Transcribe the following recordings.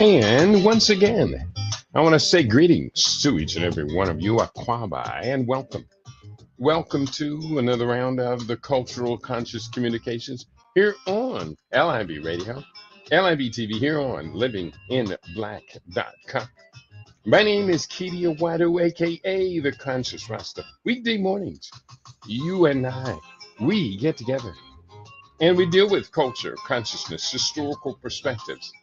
And once again, I want to say greetings to each and every one of you, Aquabai, and welcome. Welcome to another round of the Cultural Conscious Communications here on LIB Radio, LIB TV here on livinginblack.com. My name is Kitty Awadu, aka The Conscious Rasta. Weekday mornings, you and I, we get together and we deal with culture, consciousness, historical perspectives.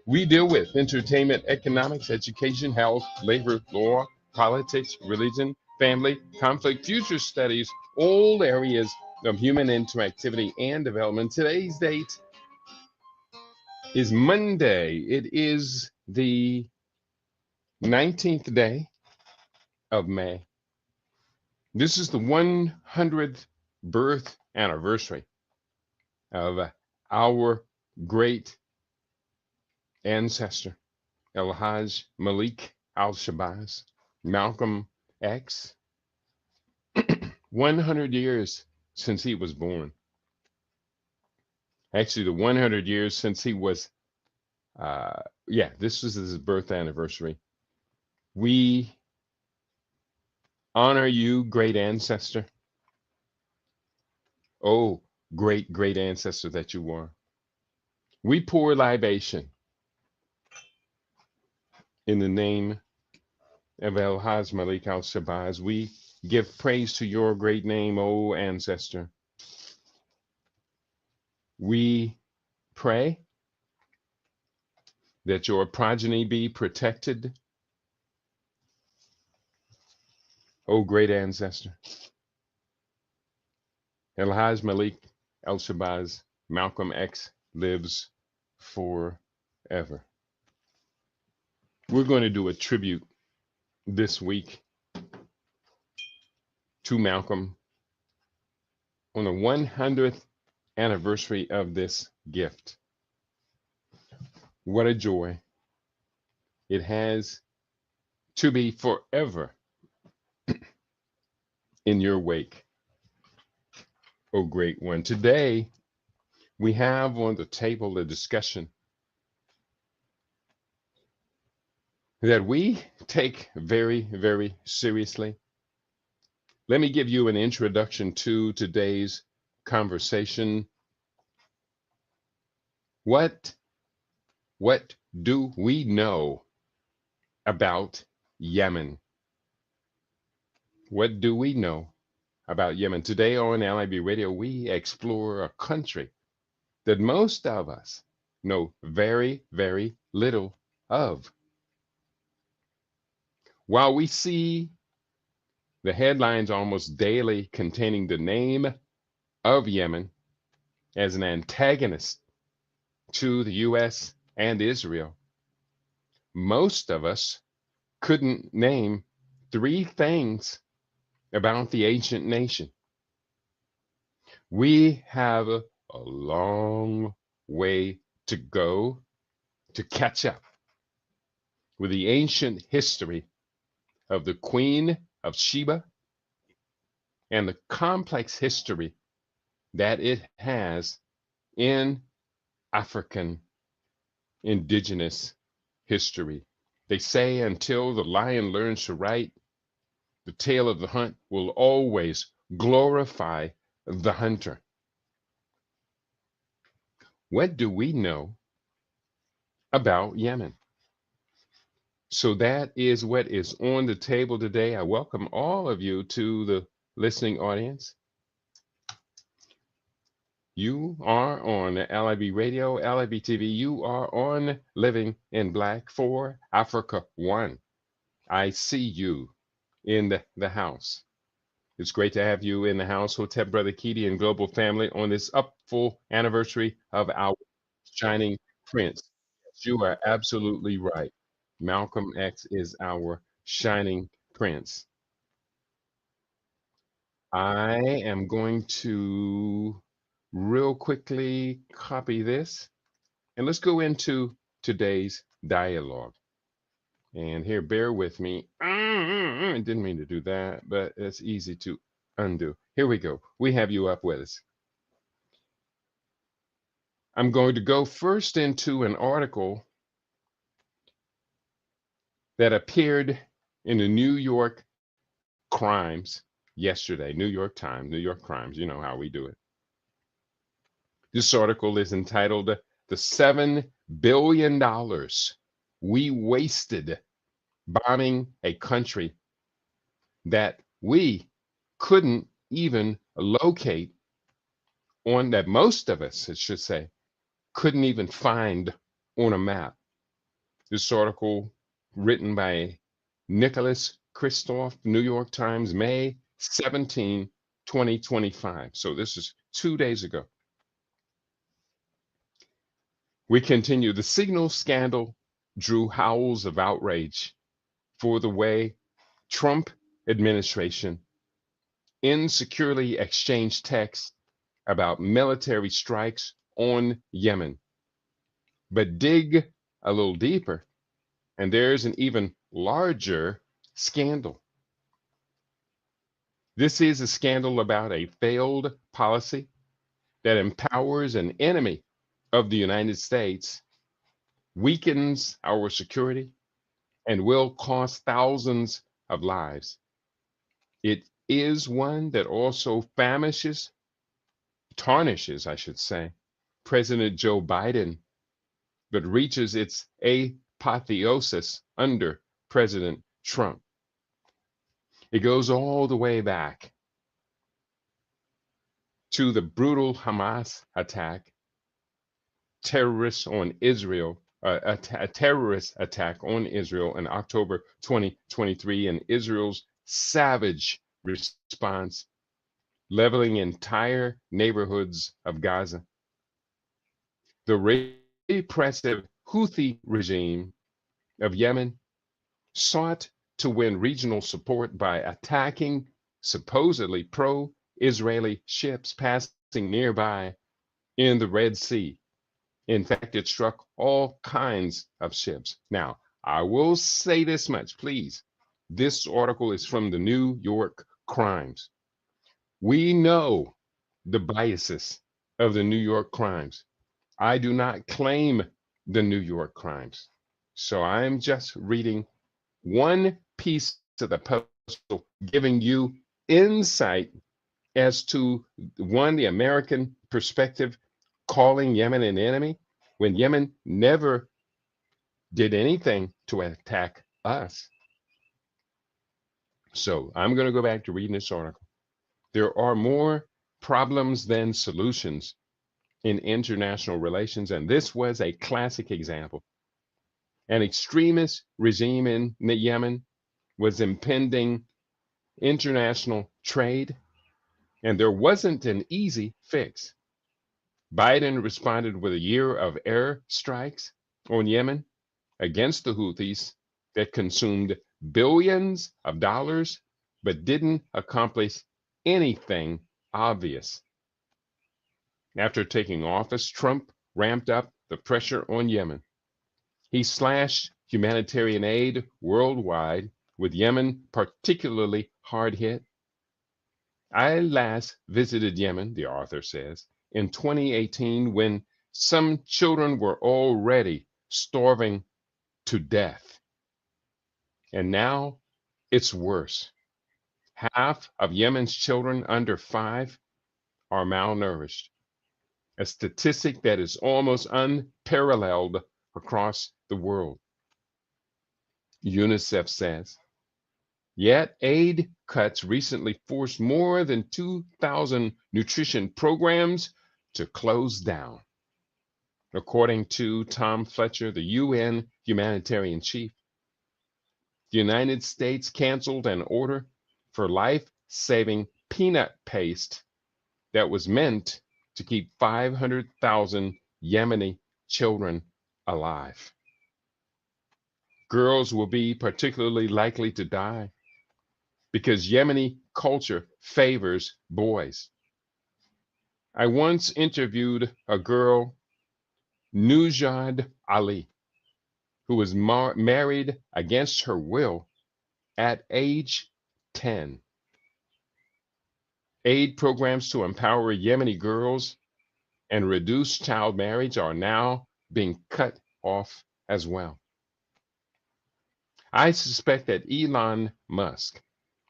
We deal with entertainment, economics, education, health, labor, law, politics, religion, family, conflict, future studies, all areas of human interactivity and development. Today's date is Monday. It is the 19th day of May. This is the 100th birth anniversary of our great ancestor, El-Hajj Malik al-Shabazz, Malcolm X. 100 years since he was born. Actually, the 100 years since he was, this was his birth anniversary. We honor you, great ancestor. Oh, great, great ancestor that you were. We pour libation in the name of El-Hajj Malik al-Shabazz. We give praise to your great name, O ancestor. We pray that your progeny be protected, O great ancestor. El-Hajj Malik al-Shabazz, Malcolm X lives forever. We're going to do a tribute this week to Malcolm on the 100th anniversary of this gift. What a joy it has to be forever in your wake, oh great one. Today, we have on the table a discussion that we take very, very seriously. Let me give you an introduction to today's conversation. What do we know about Yemen? What do we know about Yemen? Today on LIB Radio, we explore a country that most of us know very, very little of. While we see the headlines almost daily containing the name of Yemen as an antagonist to the U.S. and Israel, most of us couldn't name three things about the ancient nation. We have a long way to go to catch up with the ancient history of the Queen of Sheba and the complex history that it has in African indigenous history. They say until the lion learns to write, the tale of the hunt will always glorify the hunter. What do we know about Yemen? So that is what is on the table today. I welcome all of you to the listening audience. You are on LIB Radio, LIB TV. You are on Living in Black for Africa One. I see you in the house. It's great to have you in the house, Hotep Brother Keedy and Global Family, on this full anniversary of our Shining Prince. You are absolutely right. Malcolm X is our shining prince. I am going to real quickly copy this and let's go into today's dialogue. And here, bear with me. I didn't mean to do that, but it's easy to undo. Here we go. We have you up with us. I'm going to go first into an article that appeared in the New York Crimes yesterday. New York Times, New York Crimes, you know how we do it. This article is entitled "The $7 billion We Wasted Bombing a Country That We Couldn't Even Locate on," that most of us, it should say, couldn't even find on a map. This article, written by Nicholas Kristof, New York Times, May 17, 2025. So this is 2 days ago. We continue. The Signal scandal drew howls of outrage for the way Trump administration insecurely exchanged texts about military strikes on Yemen. But dig a little deeper, and there's an even larger scandal. This is a scandal about a failed policy that empowers an enemy of the United States, weakens our security, and will cost thousands of lives. It is one that also tarnishes, I should say, President Joe Biden, but reaches its apotheosis under President Trump. It goes all the way back to the brutal Hamas attack, terrorists on Israel, a terrorist attack on Israel in October 2023, and Israel's savage response, leveling entire neighborhoods of Gaza. The repressive Houthi regime of Yemen sought to win regional support by attacking supposedly pro-Israeli ships passing nearby in the Red Sea. In fact, it struck all kinds of ships. Now, I will say this much, please. This article is from the New York Crimes. We know the biases of the New York Crimes. I do not claim the New York Crimes. So I'm just reading one piece of the puzzle, giving you insight as to one, the American perspective, calling Yemen an enemy when Yemen never did anything to attack us. So I'm going to go back to reading this article. There are more problems than solutions in international relations, and this was a classic example. An extremist regime in Yemen was impending international trade, and there wasn't an easy fix. Biden responded with a year of air strikes on Yemen against the Houthis that consumed billions of dollars but didn't accomplish anything obvious. After taking office, Trump ramped up the pressure on Yemen. He slashed humanitarian aid worldwide, with Yemen particularly hard hit. I last visited Yemen, the author says, in 2018 when some children were already starving to death. And now it's worse. Half of Yemen's children under 5 are malnourished, a statistic that is almost unparalleled across the world. UNICEF says. Yet aid cuts recently forced more than 2,000 nutrition programs to close down. According to Tom Fletcher, the UN humanitarian chief, the United States canceled an order for life-saving peanut paste that was meant to keep 500,000 Yemeni children alive. Girls will be particularly likely to die because Yemeni culture favors boys. I once interviewed a girl, Nujad Ali, who was married against her will at age 10. Aid programs to empower Yemeni girls and reduce child marriage are now being cut off as well. I suspect that Elon Musk,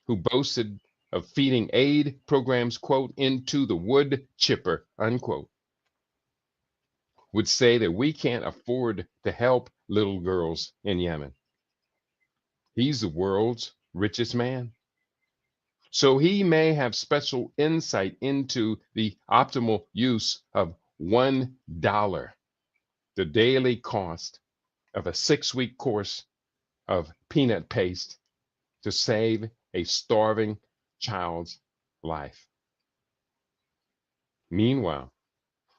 who boasted of feeding aid programs, quote, into the wood chipper, unquote, would say that we can't afford to help little girls in Yemen. He's the world's richest man. So he may have special insight into the optimal use of $1, the daily cost of a 6-week course of peanut paste to save a starving child's life. Meanwhile,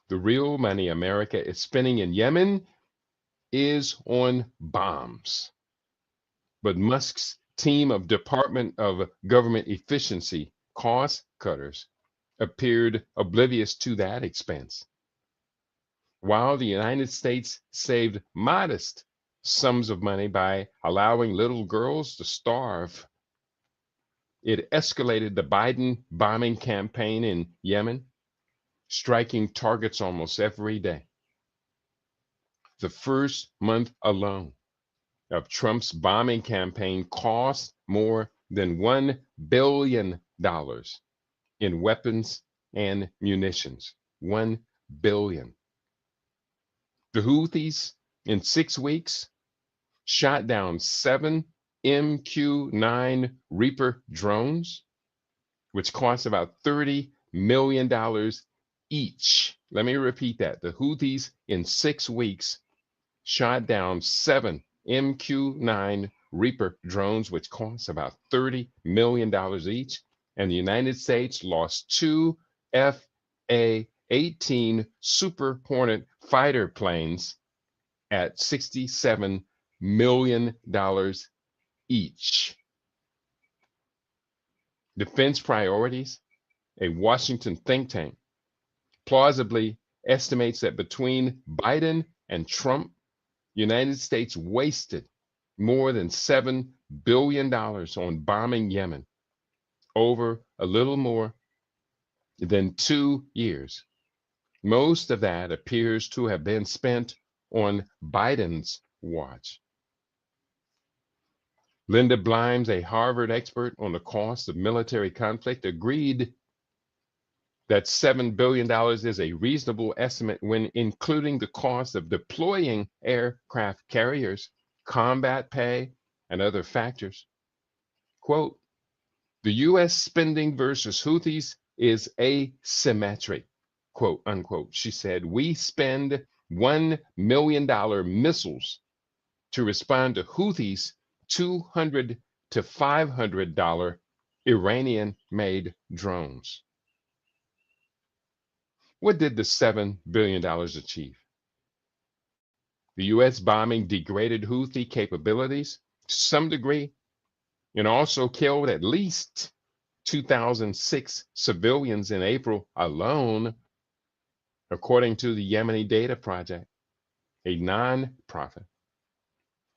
the real money America is spending in Yemen is on bombs. But Musk's team of Department of Government Efficiency cost cutters appeared oblivious to that expense. While the United States saved modest sums of money by allowing little girls to starve, it escalated the Biden bombing campaign in Yemen, striking targets almost every day. The first month alone of Trump's bombing campaign cost more than $1 billion in weapons and munitions. 1 billion. The Houthis, in 6 weeks, shot down 7 MQ-9 Reaper drones, which cost about $30 million each. Let me repeat that. The Houthis, in 6 weeks, shot down 7 MQ-9 Reaper drones, which cost about $30 million each. And the United States lost 2 F-A-18 Super Hornet fighter planes at $67 million each. Defense Priorities, a Washington think tank, plausibly estimates that between Biden and Trump, United States wasted more than $7 billion on bombing Yemen over a little more than 2 years. Most of that appears to have been spent on Biden's watch. Linda Blimes, a Harvard expert on the cost of military conflict, agreed that $7 billion is a reasonable estimate when including the cost of deploying aircraft carriers, combat pay, and other factors. Quote, the U.S. spending versus Houthis is asymmetric, quote unquote. She said, we spend $1 million missiles to respond to Houthis' $200 to $500 Iranian-made drones. What did the $7 billion achieve? The U.S. bombing degraded Houthi capabilities to some degree and also killed at least 2006 civilians in April alone, according to the Yemeni Data Project, a non-profit.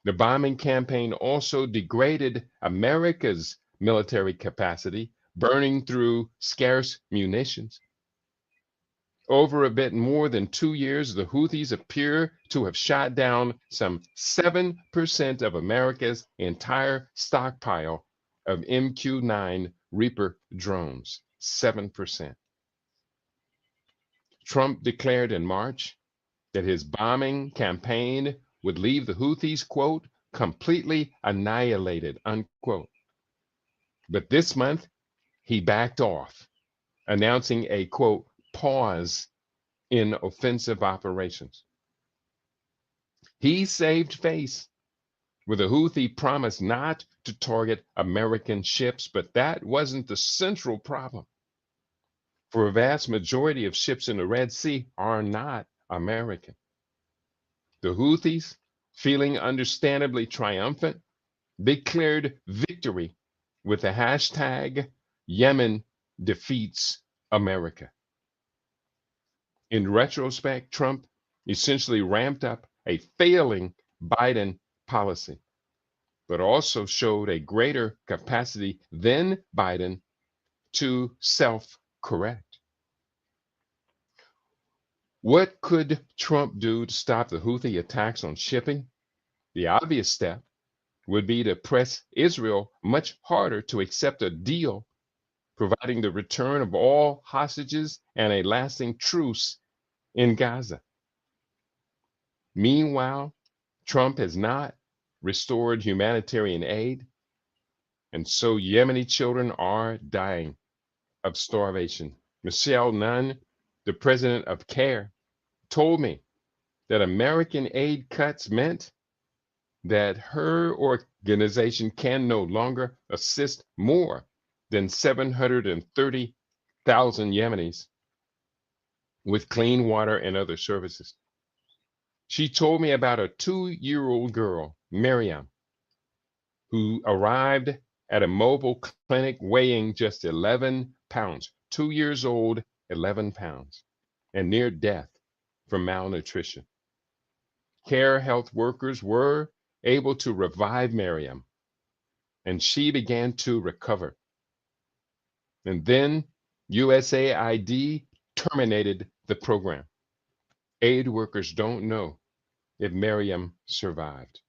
The bombing campaign also degraded America's military capacity, burning through scarce munitions. Over a bit more than 2 years, the Houthis appear to have shot down some 7% of America's entire stockpile of MQ-9 Reaper drones. 7%. Trump declared in March that his bombing campaign would leave the Houthis, quote, completely annihilated, unquote. But this month, he backed off, announcing a, quote, pause in offensive operations. He saved face with a Houthi promise not to target American ships, but that wasn't the central problem. For a vast majority of ships in the Red Sea are not American. The Houthis, feeling understandably triumphant, declared victory with the hashtag Yemen defeats America. In retrospect, Trump essentially ramped up a failing Biden policy, but also showed a greater capacity than Biden to self-correct. What could Trump do to stop the Houthi attacks on shipping? The obvious step would be to press Israel much harder to accept a deal providing the return of all hostages and a lasting truce in Gaza. Meanwhile, Trump has not restored humanitarian aid, and so Yemeni children are dying of starvation. Michelle Nunn, the president of CARE, told me that American aid cuts meant that her organization can no longer assist more than 730,000 Yemenis with clean water and other services. She told me about a 2-year-old girl, Miriam, who arrived at a mobile clinic weighing just 11 pounds, 2 years old, 11 pounds, and near death from malnutrition. Care health workers were able to revive Miriam, and she began to recover. And then USAID terminated the program. Aid workers don't know if Miriam survived.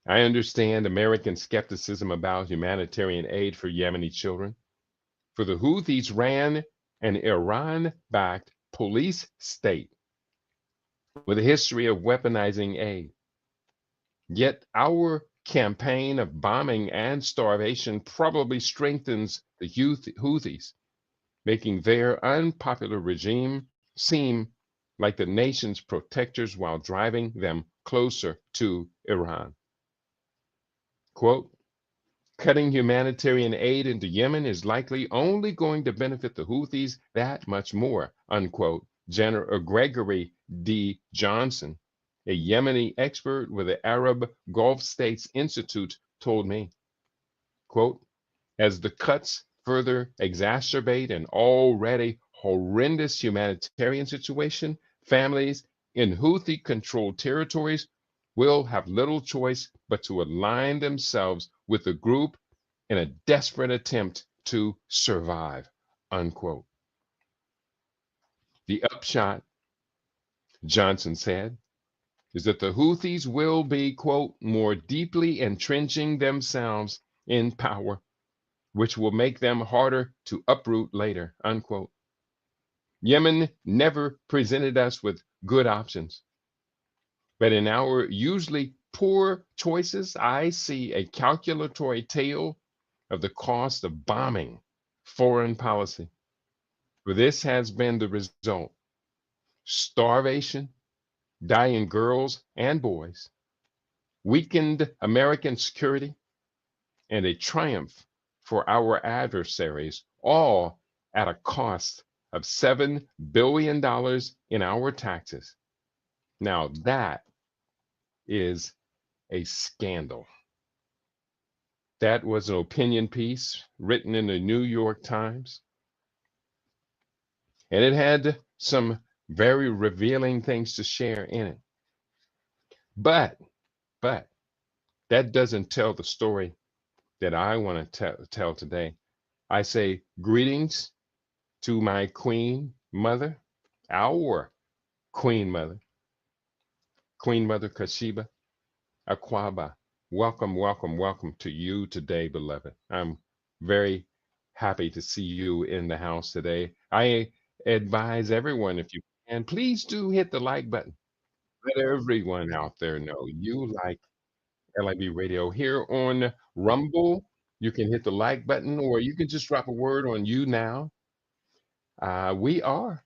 I understand American skepticism about humanitarian aid for Yemeni children. For the Houthis ran an Iran-backed police state with a history of weaponizing aid. Yet our campaign of bombing and starvation probably strengthens the Houthis, making their unpopular regime seem like the nation's protectors while driving them closer to Iran. Quote, cutting humanitarian aid into Yemen is likely only going to benefit the Houthis that much more, unquote. General Gregory D. Johnson, a Yemeni expert with the Arab Gulf States Institute, told me, quote, as the cuts further exacerbate an already horrendous humanitarian situation, families in Houthi-controlled territories will have little choice but to align themselves with the group in a desperate attempt to survive, unquote. The upshot, Johnson said, is that the Houthis will be, quote, more deeply entrenching themselves in power, which will make them harder to uproot later, unquote. Yemen never presented us with good options. But in our usually poor choices, I see a calculatory tale of the cost of bombing foreign policy. For this has been the result: starvation, dying girls and boys, weakened American security, and a triumph for our adversaries, all at a cost of $7 billion in our taxes. Now that is a scandal. That was an opinion piece written in the New York Times, and it had some very revealing things to share in it. But that doesn't tell the story that I want to tell today. I say greetings to my Queen Mother, our Queen Mother, Queen Mother Sheba, Aquaba. Welcome, welcome, welcome to you today, beloved. I'm very happy to see you in the house today. I advise everyone, if you can, please do hit the like button. Let everyone out there know you like LIB Radio. Here on Rumble, you can hit the like button, or you can just drop a word on you now. We are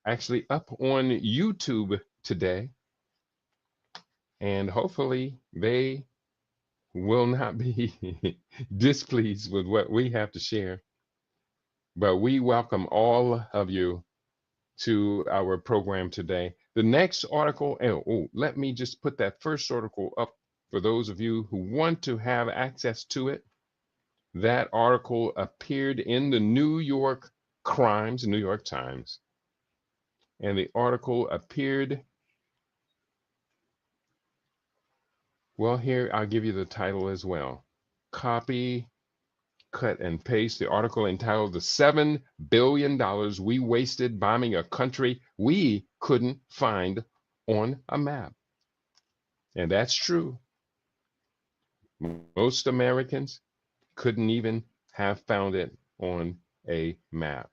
actually up on YouTube today, and hopefully they will not be displeased with what we have to share. But we welcome all of you to our program today. The next article, let me just put that first article up for those of you who want to have access to it. That article appeared in the New York New York Times, and the article appeared, well, here, I'll give you the title as well. Copy, cut, and paste the article entitled "The $7 billion We Wasted Bombing a Country We Couldn't Find on a Map." And that's true. Most Americans couldn't even have found it on a map.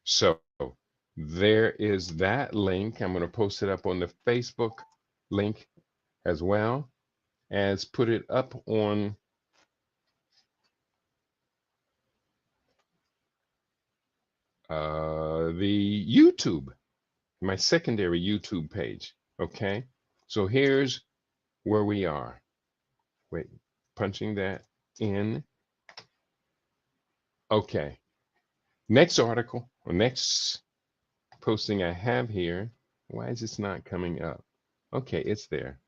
So there is that link. I'm going to post it up on the Facebook link as well as put it up on the YouTube, my secondary YouTube page. Okay. So here's where we are. Wait, punching that in. Okay. Next article or next posting I have here. Why is this not coming up? Okay, it's there.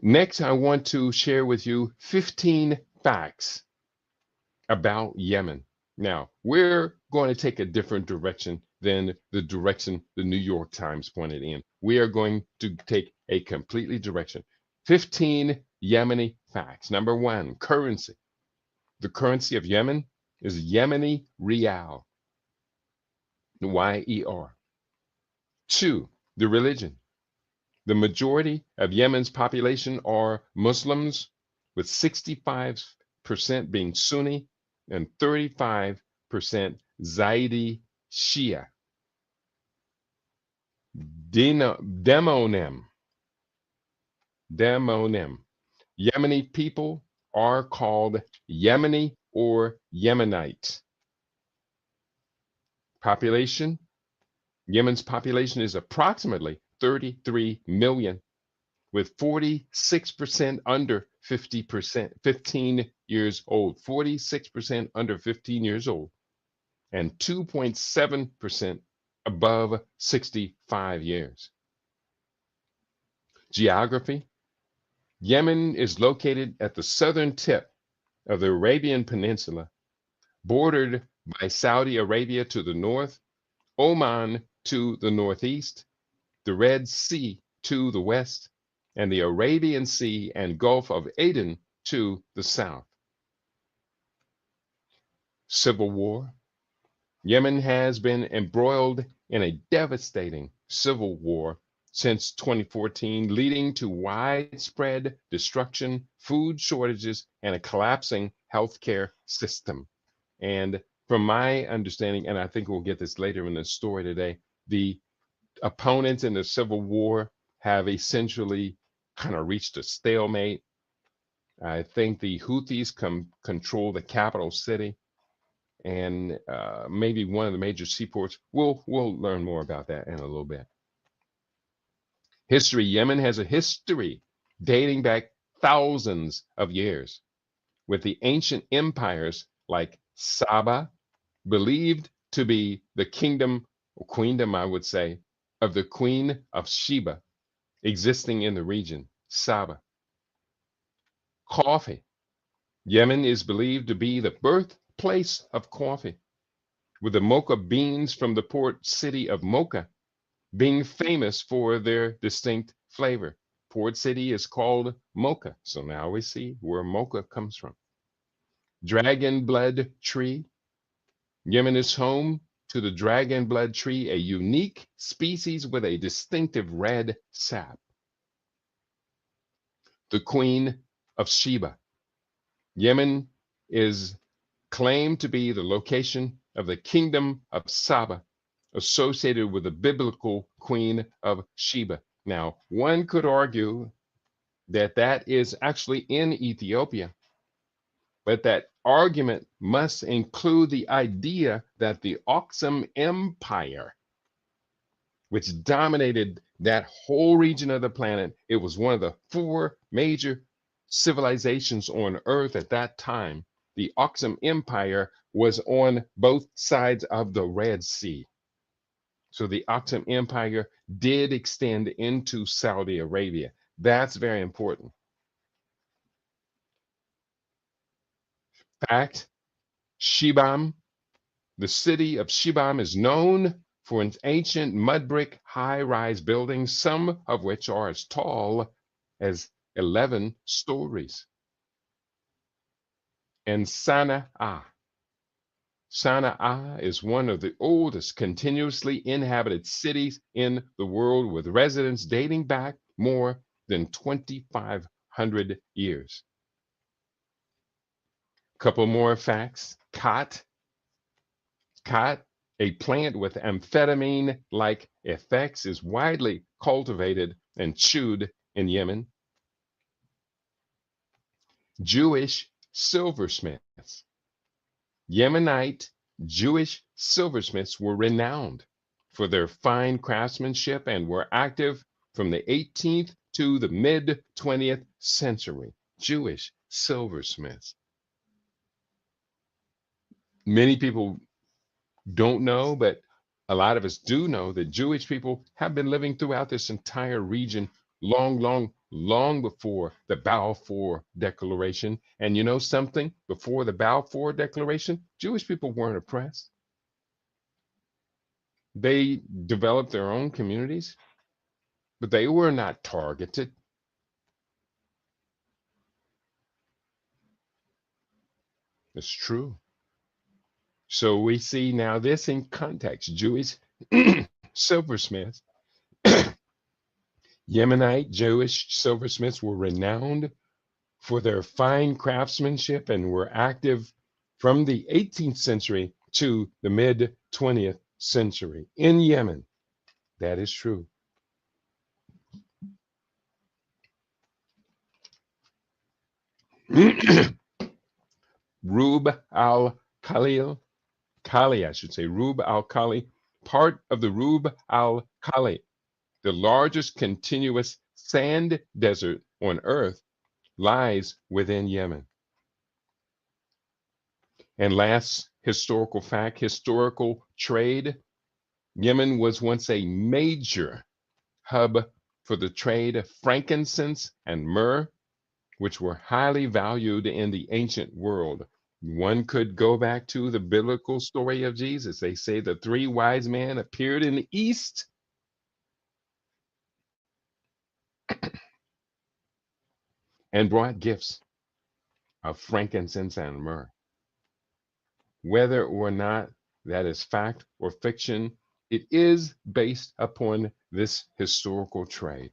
Next, I want to share with you 15 facts about Yemen. Now, we're going to take a different direction than the direction the New York Times pointed in. We are going to take a completely direction. 15 Yemeni facts. Number one, currency. The currency of Yemen is Yemeni Rial, Y-E-R. Two, the religion. The majority of Yemen's population are Muslims, with 65% being Sunni and 35% Zaidi Shia. Demonym. Yemeni people are called Yemeni or Yemenite. Population. Yemen's population is approximately 33 million, with 46% under 15 years old, 46% under 15 years old, and 2.7% above 65 years. Geography. Yemen is located at the southern tip of the Arabian Peninsula, bordered by Saudi Arabia to the north, Oman to the northeast, the Red Sea to the west, and the Arabian Sea and Gulf of Aden to the south. Civil war. Yemen has been embroiled in a devastating civil war since 2014, leading to widespread destruction, food shortages, and a collapsing healthcare system. And from my understanding, and I think we'll get this later in the story today, the opponents in the civil war have essentially kind of reached a stalemate. I think the Houthis control the capital city and maybe one of the major seaports. We'll learn more about that in a little bit. History. Yemen has a history dating back thousands of years, with the ancient empires like Saba, believed to be the kingdom, or queendom, I would say, of the Queen of Sheba, existing in the region, Saba. Coffee. Yemen is believed to be the birthplace of coffee, with the mocha beans from the port city of Mocha being famous for their distinct flavor. Port city is called Mocha, so now we see where mocha comes from. Dragon blood tree. Yemen is home to the dragon blood tree, a unique species with a distinctive red sap. The Queen of Sheba. Yemen is claimed to be the location of the kingdom of Saba, associated with the biblical Queen of Sheba. Now, one could argue that that is actually in Ethiopia, but that argument must include the idea that the Oxum Empire, which dominated that whole region of the planet, it was one of the four major civilizations on Earth at that time. The Oxum Empire was on both sides of the Red Sea. So the Oxum Empire did extend into Saudi Arabia. That's very important. Fact, Shibam, the city of Shibam is known for its ancient mud brick high-rise buildings, some of which are as tall as 11 stories. And Sana'a. Sana'a is one of the oldest continuously inhabited cities in the world, with residents dating back more than 2,500 years. Couple more facts. Khat, a plant with amphetamine-like effects, is widely cultivated and chewed in Yemen. Jewish silversmiths. Yemenite Jewish silversmiths were renowned for their fine craftsmanship and were active from the 18th to the mid 20th century. Jewish silversmiths. Many people don't know, but a lot of us do know that Jewish people have been living throughout this entire region long before the Balfour Declaration. And you know something? Before the Balfour Declaration, Jewish people weren't oppressed. They developed their own communities, but they were not targeted. It's true. So we see now this in context. Jewish silversmiths, Yemenite Jewish silversmiths were renowned for their fine craftsmanship and were active from the 18th century to the mid 20th century in Yemen. That is true. Rub al Khali, I should say, Rub al Khali, part of the Rub al Khali, the largest continuous sand desert on earth, lies within Yemen. And last historical fact, historical trade. Yemen was once a major hub for the trade of frankincense and myrrh, which were highly valued in the ancient world. One could go back to the biblical story of Jesus. They say the three wise men appeared in the east and brought gifts of frankincense and myrrh. Whether or not that is fact or fiction, it is based upon this historical trade.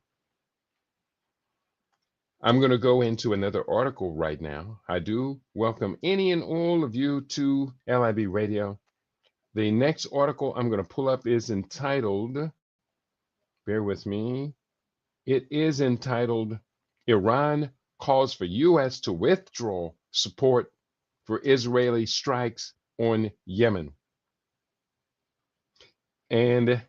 I'm going to go into another article right now. I do welcome any and all of you to LIB Radio. The next article I'm going to pull up is entitled, bear with me, it is entitled, Iran Calls for U.S. to Withdraw Support for Israeli Strikes on Yemen. And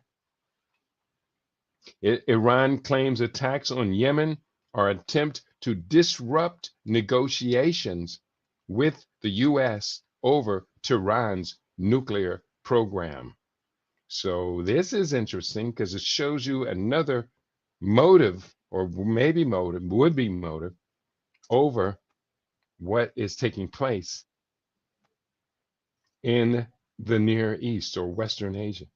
Iran claims attacks on Yemen are an attempt to disrupt negotiations with the U.S. over Tehran's nuclear program. So this is interesting because it shows you another motive, or maybe motive, would be motive, over what is taking place in the Near East or Western Asia.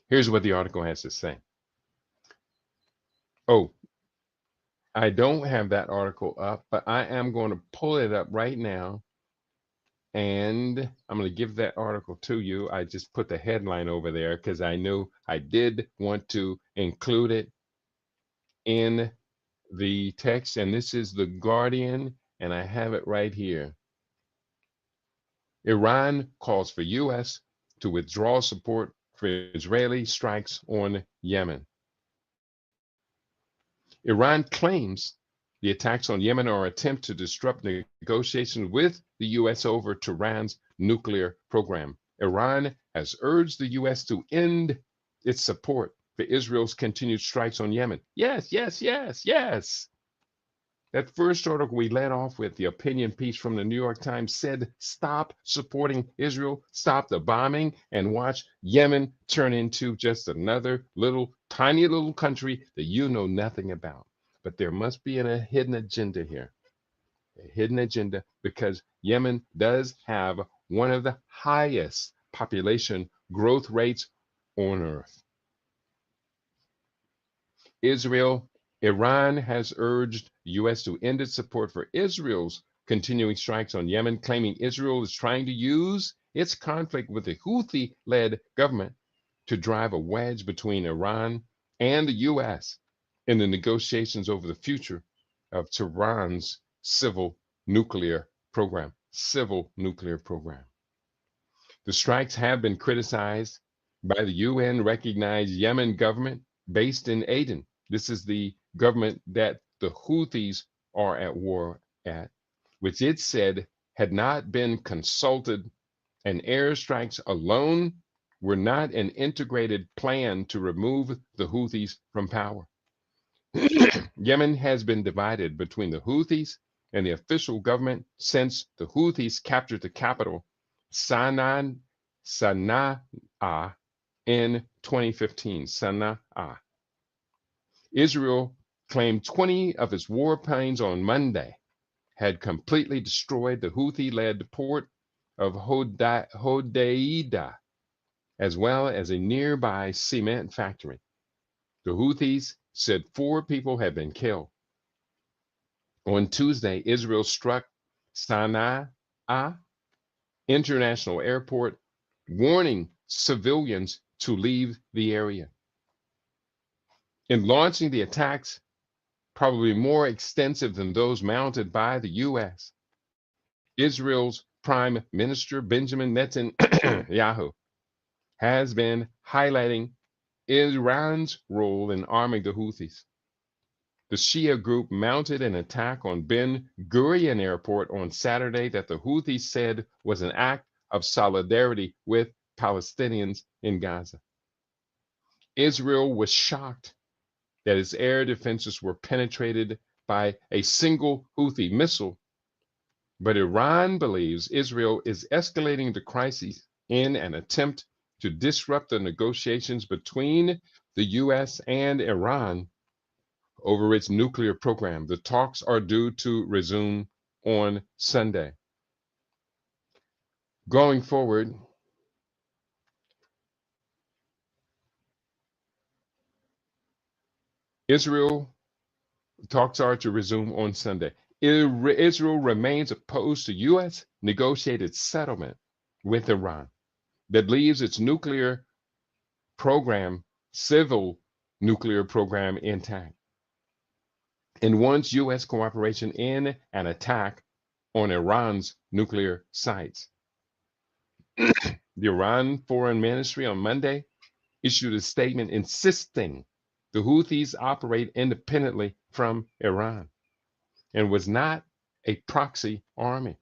Here's what the article has to say. Oh, I don't have that article up, but I am going to pull it up right now. And I'm going to give that article to you. I just put the headline over there because I knew I did want to include it in the text. And this is The Guardian, and I have it right here. Iran calls for U.S. to withdraw support for Israeli strikes on Yemen. Iran claims the attacks on Yemen are an attempt to disrupt negotiations with the U.S. over Tehran's nuclear program. Iran has urged the U.S. to end its support for Israel's continued strikes on Yemen. Yes, yes, yes, yes. That first article we led off with, the opinion piece from the New York Times, said stop supporting Israel, stop the bombing, and watch Yemen turn into just another tiny little country that you know nothing about. But there must be a hidden agenda here, a hidden agenda, because Yemen does have one of the highest population growth rates on earth. Iran has urged the U.S. to end its support for Israel's continuing strikes on Yemen, claiming Israel is trying to use its conflict with the Houthi-led government to drive a wedge between Iran and the U.S. in the negotiations over the future of Tehran's civil nuclear program. Civil nuclear program. The strikes have been criticized by the UN recognized Yemen government based in Aden. This is the government that the Houthis are at war at, which it said had not been consulted, and airstrikes alone were not an integrated plan to remove the Houthis from power. Yemen has been divided between the Houthis and the official government since the Houthis captured the capital, Sana'a, in 2015. Sana'a. Israel claimed 20 of its warplanes on Monday had completely destroyed the Houthi-led port of Hodeidah, as well as a nearby cement factory. The Houthis said 4 people had been killed. On Tuesday, Israel struck Sana'a International Airport, warning civilians to leave the area. In launching the attacks, probably more extensive than those mounted by the U.S., Israel's Prime Minister Benjamin Netanyahu has been highlighting Iran's role in arming the Houthis. The Shia group mounted an attack on Ben Gurion Airport on Saturday that the Houthis said was an act of solidarity with Palestinians in Gaza. Israel was shocked that its air defenses were penetrated by a single Houthi missile, but Iran believes Israel is escalating the crisis in an attempt to disrupt the negotiations between the U.S. and Iran over its nuclear program. The talks are due to resume on Sunday. Going forward, Israel talks are to resume on Sunday. Israel remains opposed to U.S. negotiated settlement with Iran that leaves its nuclear program, civil nuclear program, intact, and wants U.S. cooperation in an attack on Iran's nuclear sites. The Iran Foreign Ministry on Monday issued a statement insisting the Houthis operate independently from Iran and was not a proxy army.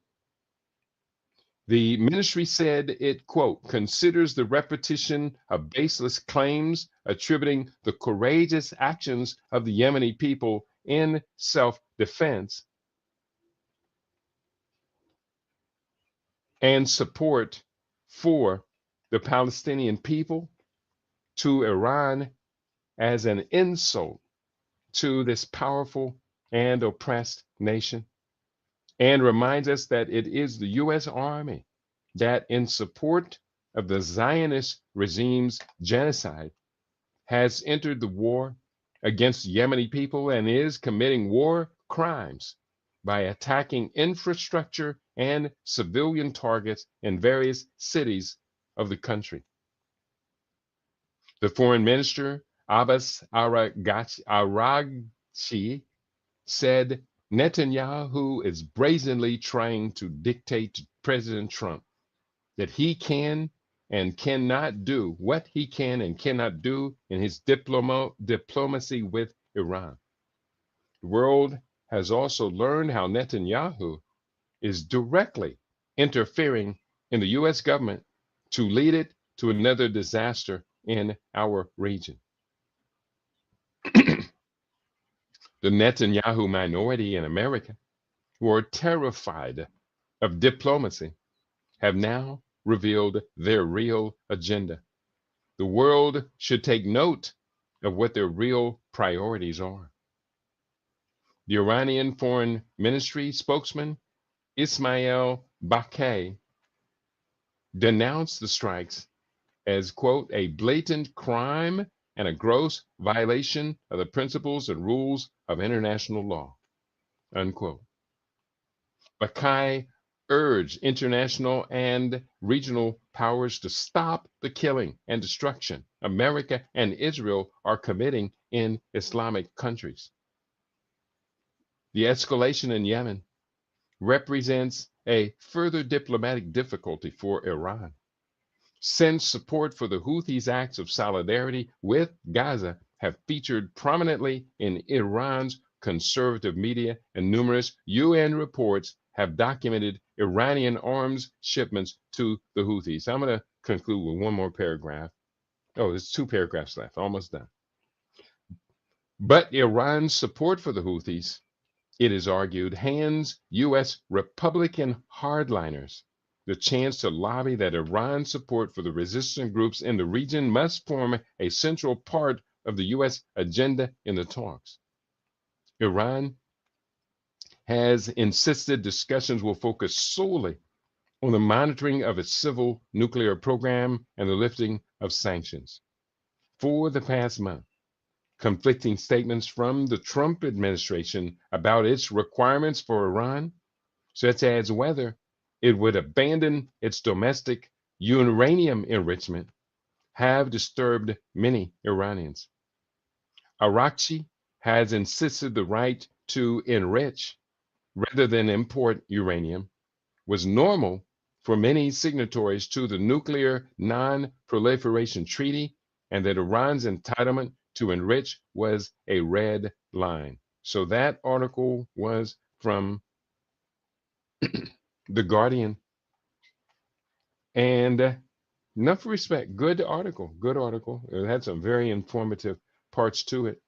The ministry said it, quote, considers the repetition of baseless claims attributing the courageous actions of the Yemeni people in self-defense and support for the Palestinian people to Iran as an insult to this powerful and oppressed nation, and reminds us that it is the U.S. Army that, in support of the Zionist regime's genocide, has entered the war against Yemeni people and is committing war crimes by attacking infrastructure and civilian targets in various cities of the country. The foreign minister, Abbas Araghchi, said Netanyahu is brazenly trying to dictate to President Trump that he can and cannot do what he can and cannot do in his diplomacy with Iran. The world has also learned how Netanyahu is directly interfering in the U.S. government to lead it to another disaster in our region. The Netanyahu minority in America, who are terrified of diplomacy, have now revealed their real agenda. The world should take note of what their real priorities are. The Iranian Foreign Ministry spokesman, Ismail Baqai, denounced the strikes as, quote, a blatant crime and a gross violation of the principles and rules of international law, unquote. Bakai urged international and regional powers to stop the killing and destruction America and Israel are committing in Islamic countries. The escalation in Yemen represents a further diplomatic difficulty for Iran, since support for the Houthis' acts of solidarity with Gaza have featured prominently in Iran's conservative media, and numerous UN reports have documented Iranian arms shipments to the Houthis. I'm going to conclude with one more paragraph. Oh, there's two paragraphs left, almost done. But Iran's support for the Houthis, it is argued, hands U.S. Republican hardliners the chance to lobby that Iran's support for the resistant groups in the region must form a central part of the U.S. agenda in the talks. Iran has insisted discussions will focus solely on the monitoring of its civil nuclear program and the lifting of sanctions. For the past month, conflicting statements from the Trump administration about its requirements for Iran, such as whether it would abandon its domestic uranium enrichment, have disturbed many Iranians. Arakchi has insisted the right to enrich rather than import uranium was normal for many signatories to the Nuclear Non-Proliferation Treaty, and that Iran's entitlement to enrich was a red line. So that article was from The Guardian. And enough respect. Good article. Good article. It had some very informative parts to it.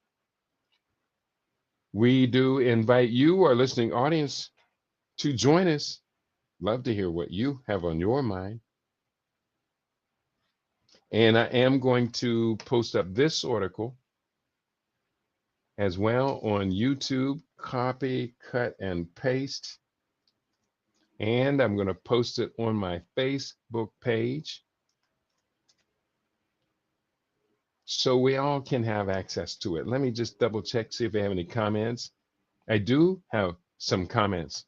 We do invite you, our listening audience, to join us. Love to hear what you have on your mind. And I am going to post up this article as well on YouTube. Copy, cut, and paste. And I'm going to post it on my Facebook page so we all can have access to it. Let me just double check, see if I have any comments. I do have some comments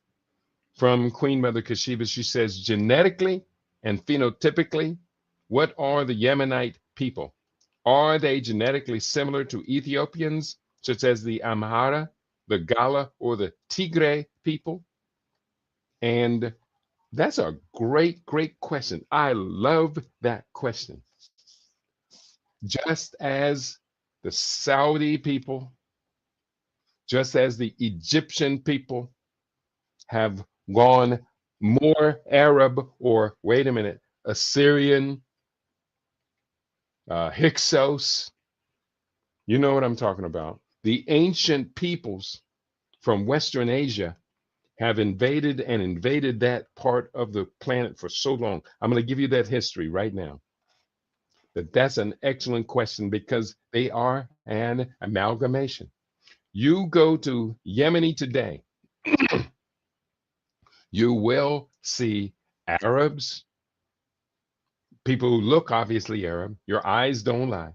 from Queen Mother Sheba. She says, genetically and phenotypically, what are the Yemenite people? Are they genetically similar to Ethiopians, such as the Amhara, the Gala, or the Tigray people? And that's a great, great question. I love that question. Just as the Saudi people, just as the Egyptian people have gone more Arab, or wait a minute, Assyrian, Hyksos, you know what I'm talking about. The ancient peoples from Western Asia have invaded that part of the planet for so long. I'm going to give you that history right now. That's an excellent question because they are an amalgamation. You go to Yemeni today, you will see Arabs, people who look obviously Arab. Your eyes don't lie.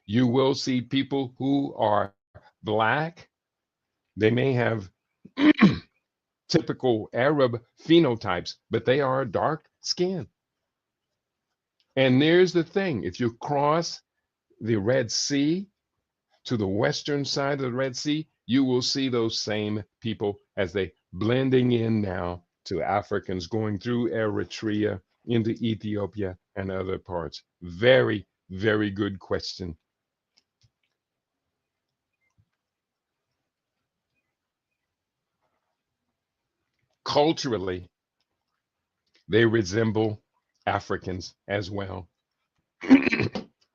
You will see people who are black. They may have typical Arab phenotypes, but they are dark skinned. And there's the thing, if you cross the Red Sea to the western side of the Red Sea, you will see those same people as they blending in now to Africans going through Eritrea into Ethiopia and other parts. Very, very good question. Culturally, they resemble Africans as well.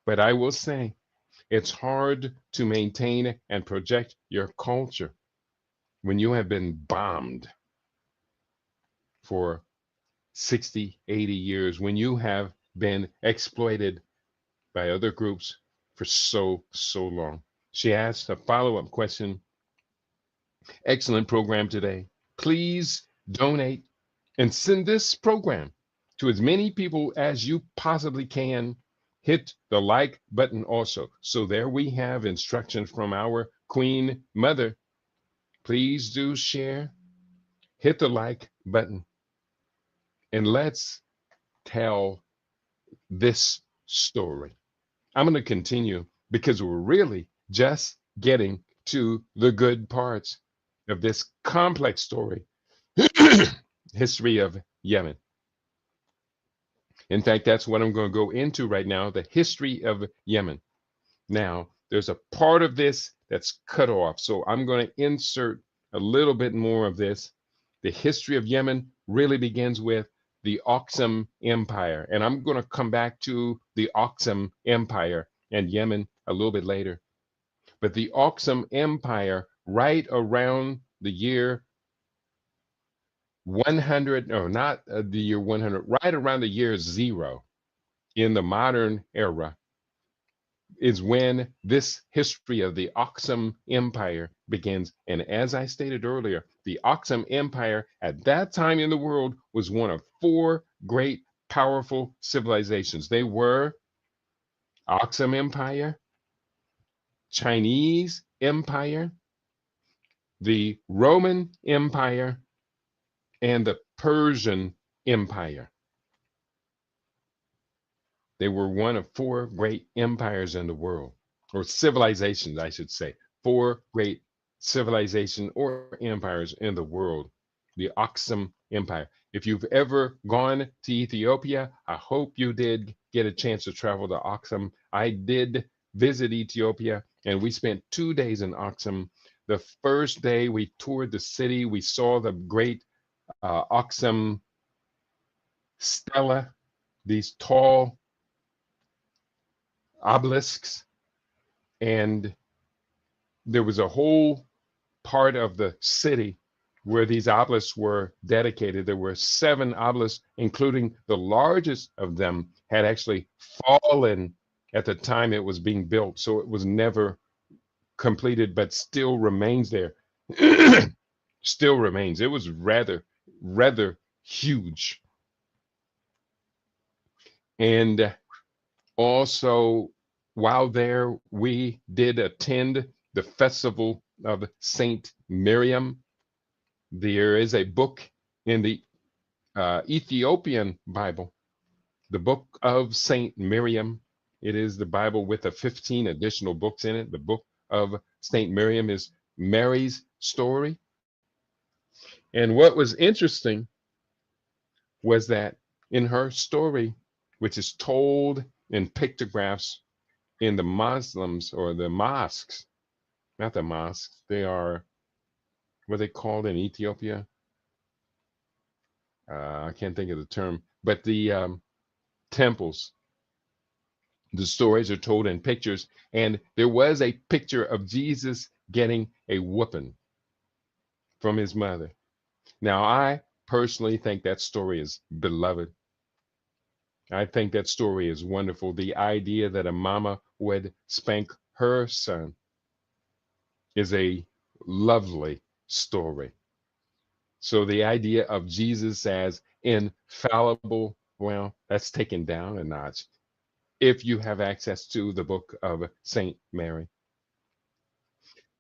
But I will say, it's hard to maintain and project your culture when you have been bombed for 60, 80 years, when you have been exploited by other groups for so, so long. She asked a follow-up question. Excellent program today. Please donate and send this program to as many people as you possibly can. Hit the like button also. So there we have instructions from our Queen Mother. Please do share. hit the like button, and let's tell this story. I'm going to continue because we're really just getting to the good parts of this complex story, history of Yemen. In fact, that's what I'm going to go into right now, the history of Yemen. Now, there's a part of this that's cut off, so I'm going to insert a little bit more of this. The history of Yemen really begins with the Aksum Empire, and I'm going to come back to the Aksum Empire and Yemen a little bit later. But the Aksum Empire, right around the year 100, no, not the year 100, right around the year zero in the modern era, is when this history of the Aksum Empire begins. And as I stated earlier, the Aksum Empire at that time in the world was one of four great, powerful civilizations. They were Aksum Empire, Chinese Empire, the Roman Empire, and the Persian Empire. They were one of four great empires in the world, or civilizations, I should say. Four great civilization or empires in the world. The Aksum Empire. If you've ever gone to Ethiopia, I hope you did get a chance to travel to Aksum. I did visit Ethiopia, and we spent 2 days in Aksum. The first day we toured the city, we saw the great Aksum stela, these tall obelisks, and there was a whole part of the city where these obelisks were dedicated. There were 7 obelisks, including the largest of them had actually fallen at the time it was being built, so it was never completed, but still remains there. Still remains. It was rather huge. And also, while there, we did attend the festival of Saint Miriam. There is a book in the Ethiopian Bible, the book of Saint Miriam. It is the Bible with the 15 additional books in it. The book of Saint Miriam is Mary's story. And what was interesting was that in her story, which is told in pictographs in the Muslims or the mosques, not the mosques, they are what they called in Ethiopia. I can't think of the term, but the temples. The stories are told in pictures, and there was a picture of Jesus getting a whooping from his mother. Now, I personally think that story is beloved. I think that story is wonderful. The idea that a mama would spank her son is a lovely story. So the idea of Jesus as infallible, well, that's taken down a notch if you have access to the book of Saint Mary.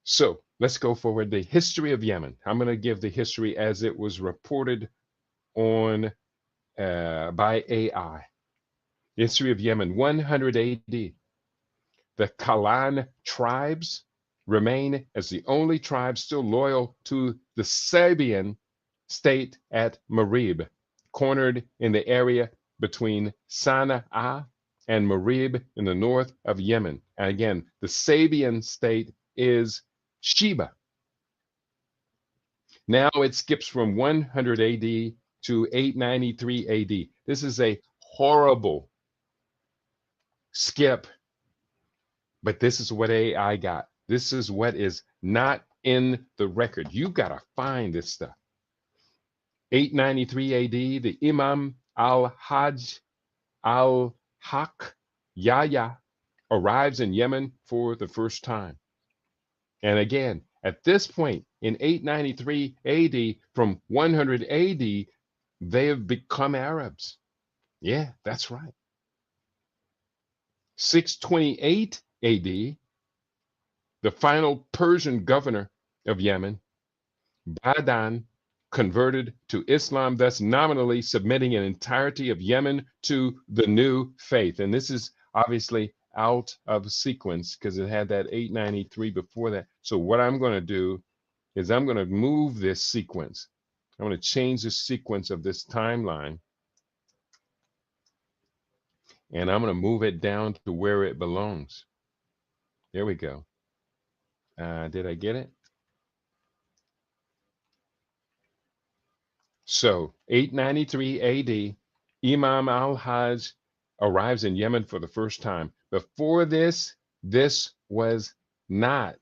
So let's go forward. The history of Yemen. I'm going to give the history as it was reported on by AI. History of Yemen, 100 AD. The Kalan tribes remain as the only tribe still loyal to the Sabian state at Marib, cornered in the area between Sana'a and Marib in the north of Yemen. And again, the Sabian state is Sheba. Now it skips from 100 AD to 893 AD. This is a horrible skip, but this is what AI got. This is what is not in the record. You got to find this stuff. 893 AD, the Imam al-Hajj al-Haq Yahya arrives in Yemen for the first time. And again, at this point in 893 AD, from 100 AD, they have become Arabs. Yeah, that's right. 628 AD, the final Persian governor of Yemen, Badan, converted to Islam, thus nominally submitting an entirety of Yemen to the new faith. And this is obviously out of sequence because it had that 893 before that. So what I'm going to do is I'm going to move this sequence. I'm going to change the sequence of this timeline, and I'm going to move it down to where it belongs. There we go. Did I get it? So 893 AD, Imam al-Hajj arrives in Yemen for the first time. Before this, this was not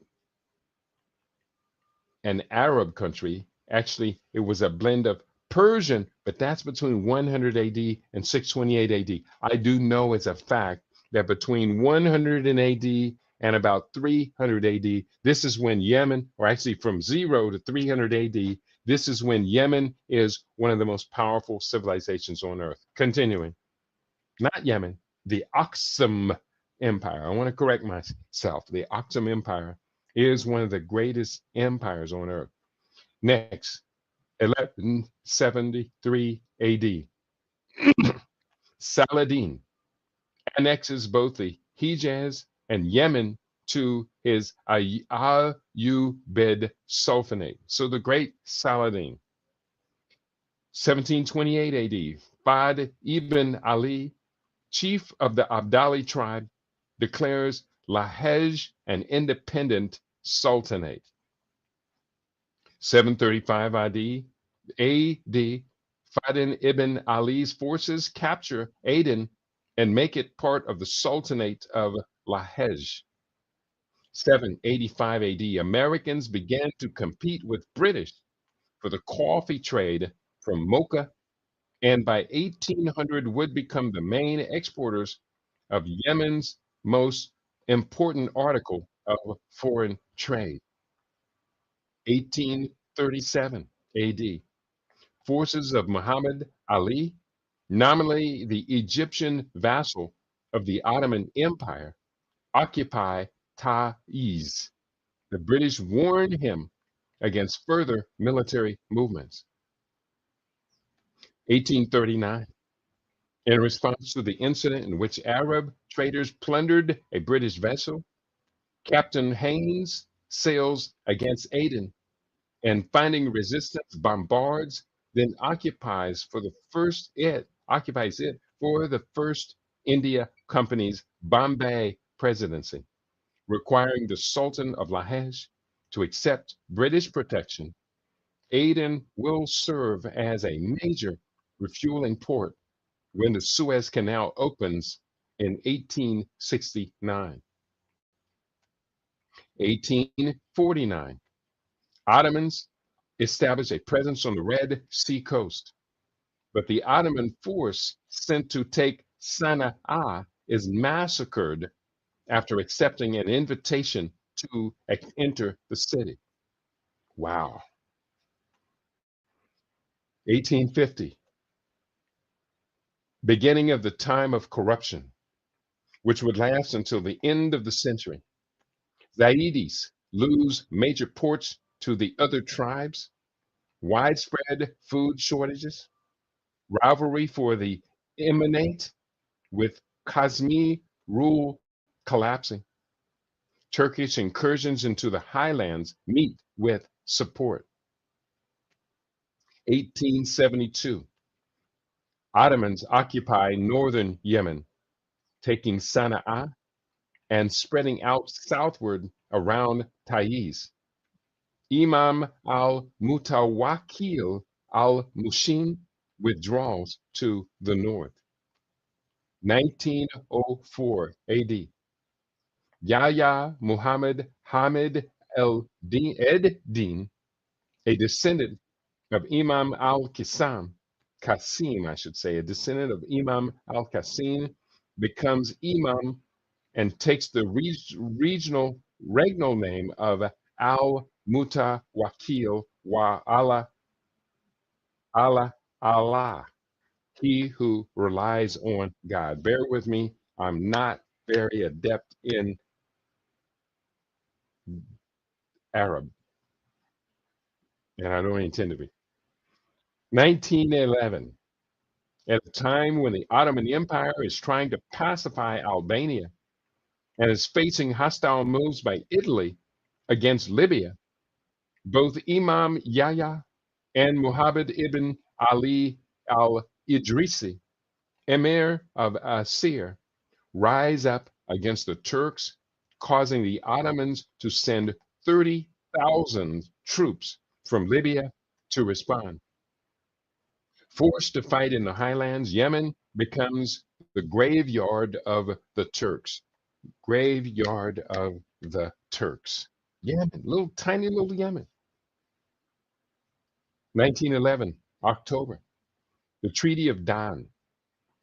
an Arab country. Actually, it was a blend of Persian, but that's between 100 AD and 628 AD. I do know as a fact that between 100 AD and about 300 AD, this is when Yemen, or actually from 0 to 300 AD, this is when Yemen is one of the most powerful civilizations on earth. Continuing, not Yemen, the Aksum Empire. I want to correct myself. The Aksum Empire is one of the greatest empires on earth. Next, 1173 AD, Saladin annexes both the Hejaz and Yemen to his Ayyubid Sultanate. So the great Saladin. 1728 AD, Fahd ibn Ali, chief of the Abdali tribe, declares Lahej an independent sultanate. 735 AD, Fadin ibn Ali's forces capture Aden and make it part of the Sultanate of Lahej. 785 AD, Americans began to compete with British for the coffee trade from Mocha, and by 1800 would become the main exporters of Yemen's most important article of foreign trade. 1837 AD, forces of Muhammad Ali, nominally the Egyptian vassal of the Ottoman Empire, occupy Taiz. The British warned him against further military movements. 1839, in response to the incident in which Arab traders plundered a British vessel, Captain Haynes sails against Aden and finding resistance bombards, then occupies it for the first India Company's Bombay presidency, requiring the Sultan of Lahej to accept British protection. Aden will serve as a major refueling port when the Suez Canal opens in 1869. 1849, Ottomans established a presence on the Red Sea coast, but the Ottoman force sent to take Sana'a is massacred after accepting an invitation to enter the city. Wow. 1850, beginning of the time of corruption, which would last until the end of the century. Zaidis lose major ports to the other tribes, widespread food shortages, rivalry for the emanate with Kazmi rule collapsing. Turkish incursions into the highlands meet with support. 1872, Ottomans occupy northern Yemen, taking Sana'a and spreading out southward around Taiz. Imam al-Mutawakkil al-Mushin withdraws to the north. 1904 AD, Yahya Muhammad Hamid el-Din, a descendant of Imam Qasim, I should say, a descendant of Imam al-Qasim, becomes Imam and takes the regional regnal name of al-Mutawakkil wa Allah, he who relies on God. Bear with me, I'm not very adept in Arab, and I don't intend to be. 1911, at a time when the Ottoman Empire is trying to pacify Albania and is facing hostile moves by Italy against Libya, both Imam Yahya and Muhammad ibn Ali al-Idrisi, Emir of Asir, rise up against the Turks, causing the Ottomans to send 30,000 troops from Libya to respond. Forced to fight in the highlands, Yemen becomes the graveyard of the Turks. Graveyard of the Turks. Yemen, little tiny little Yemen. 1911, October, the Treaty of Don.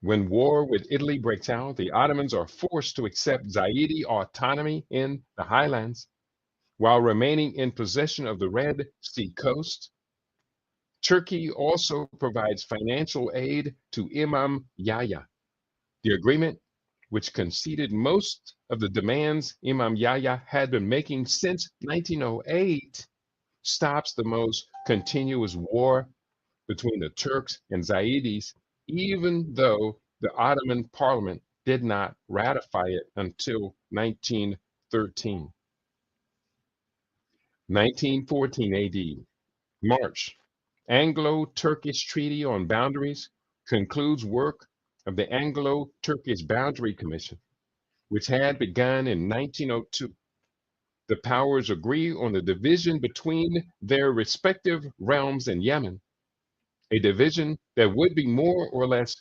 When war with Italy breaks out, the Ottomans are forced to accept Zaidi autonomy in the highlands while remaining in possession of the Red Sea coast. Turkey also provides financial aid to Imam Yahya. The agreement, which conceded most of the demands Imam Yahya had been making since 1908, stops the most continuous war between the Turks and Zaidis, even though the Ottoman parliament did not ratify it until 1913. 1914 AD, March, Anglo-Turkish Treaty on Boundaries concludes work of the Anglo-Turkish Boundary Commission, which had begun in 1902. The powers agree on the division between their respective realms in Yemen, a division that would more or less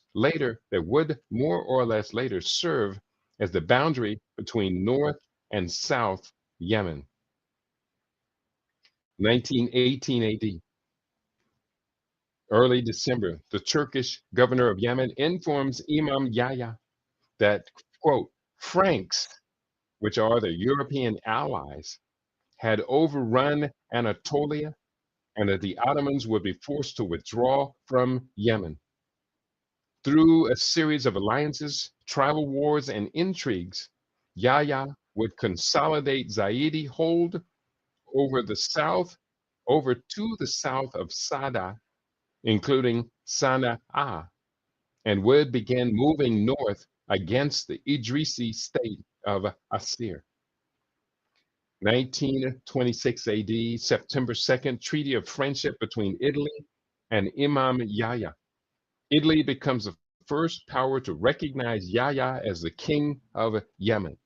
later serve as the boundary between North and South Yemen. 1918 AD, early December, the Turkish governor of Yemen informs Imam Yahya that, quote, Franks, which are the European allies, had overrun Anatolia and that the Ottomans would be forced to withdraw from Yemen. Through a series of alliances, tribal wars, and intrigues, Yahya would consolidate Zaidi hold over the south, over to the south of Sada, including Sana'a, and would begin moving north against the Idrisi state of Asir. 1926 AD, September 2nd, Treaty of Friendship between Italy and Imam Yahya. Italy becomes the first power to recognize Yahya as the king of Yemen.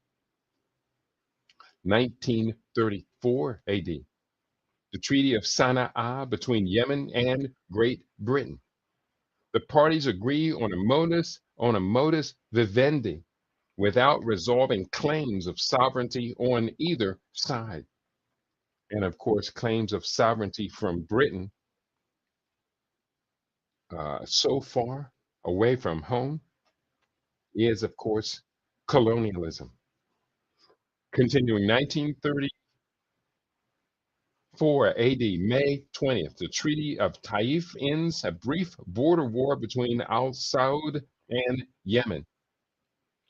1934 AD, the Treaty of Sana'a between Yemen and Great Britain. The parties agree on a modus vivendi without resolving claims of sovereignty on either side. And of course, claims of sovereignty from Britain so far away from home is, of course, colonialism. Continuing 1934 AD, May 20th, the Treaty of Taif ends a brief border war between Al Saud and Yemen.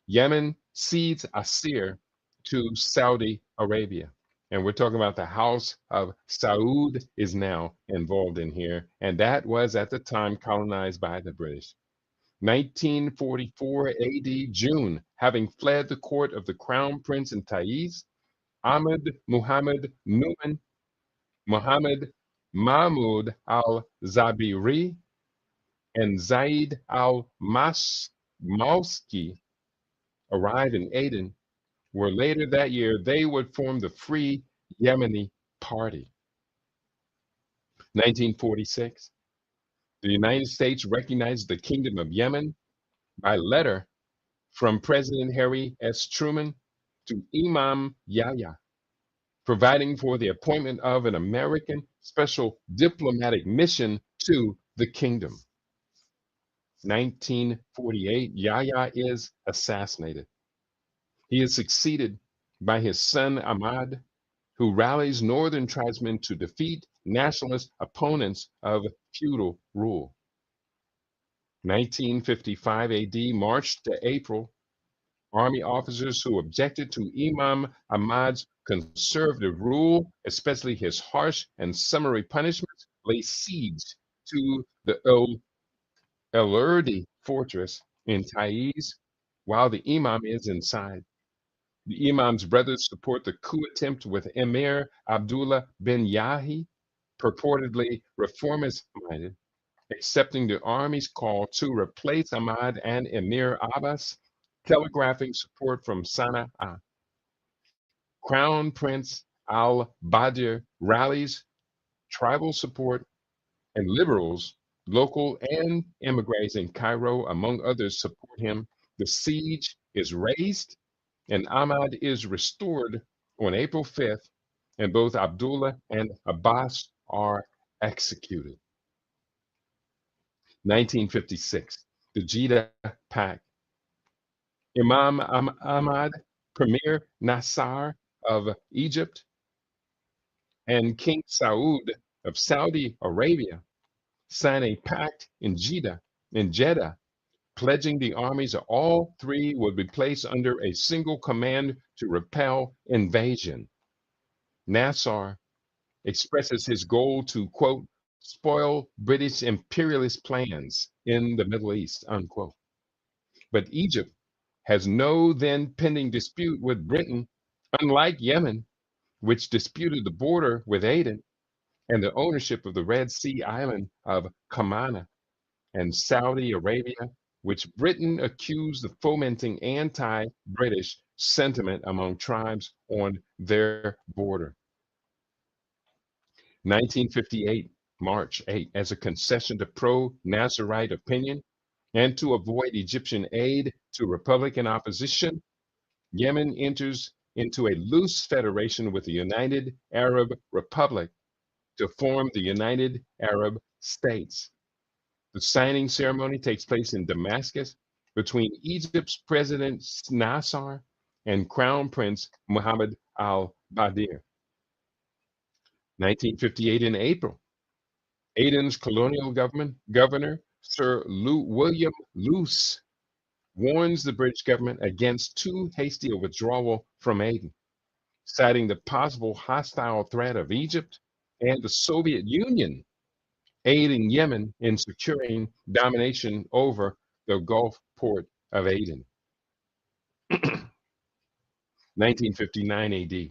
Yemen cedes Asir to Saudi Arabia. And we're talking about the House of Saud is now involved in here. And that was at the time colonized by the British. 1944 AD, June, having fled the court of the crown prince in Taiz, Ahmed Muhammad Numan, Muhammad Mahmud al-Zabiri, and Zaid al-Mauski arrived in Aden, where later that year they would form the Free Yemeni Party. 1946, the United States recognized the Kingdom of Yemen by letter from President Harry S. Truman to Imam Yahya, providing for the appointment of an American special diplomatic mission to the kingdom. 1948, Yahya is assassinated. He is succeeded by his son Ahmad, who rallies northern tribesmen to defeat nationalist opponents of feudal rule. 1955 AD, March to April, army officers who objected to Imam Ahmad's conservative rule, especially his harsh and summary punishments, lay siege to the El Erdi fortress in Taiz while the Imam is inside. The Imam's brothers support the coup attempt with Emir Abdullah bin Yahi, purportedly reformist-minded, accepting the army's call to replace Ahmad and Emir Abbas, telegraphing support from Sana'a. Crown Prince al-Badir rallies tribal support and liberals, local and emigres in Cairo, among others, support him. The siege is raised and Ahmad is restored on April 5th, and both Abdullah and Abbas are executed. 1956, the Jeddah Pact. Imam Ahmad, Premier Nasser of Egypt, and King Saud of Saudi Arabia sign a pact in Jeddah, pledging the armies of all three would be placed under a single command to repel invasion. Nasser expresses his goal to, quote, spoil British imperialist plans in the Middle East, unquote. But Egypt has no then pending dispute with Britain, unlike Yemen, which disputed the border with Aden and the ownership of the Red Sea island of Kamana, and Saudi Arabia, which Britain accused of fomenting anti-British sentiment among tribes on their border. 1958, March 8, as a concession to pro-Nazarite opinion and to avoid Egyptian aid to Republican opposition, Yemen enters into a loose federation with the United Arab Republic to form the United Arab States. The signing ceremony takes place in Damascus between Egypt's President Nasser and Crown Prince Mohammed al-Badir. 1958 in April, Aden's colonial governor, Sir William Luce, warns the British government against too hasty a withdrawal from Aden, citing the possible hostile threat of Egypt and the Soviet Union aiding Yemen in securing domination over the Gulf port of Aden. 1959 AD.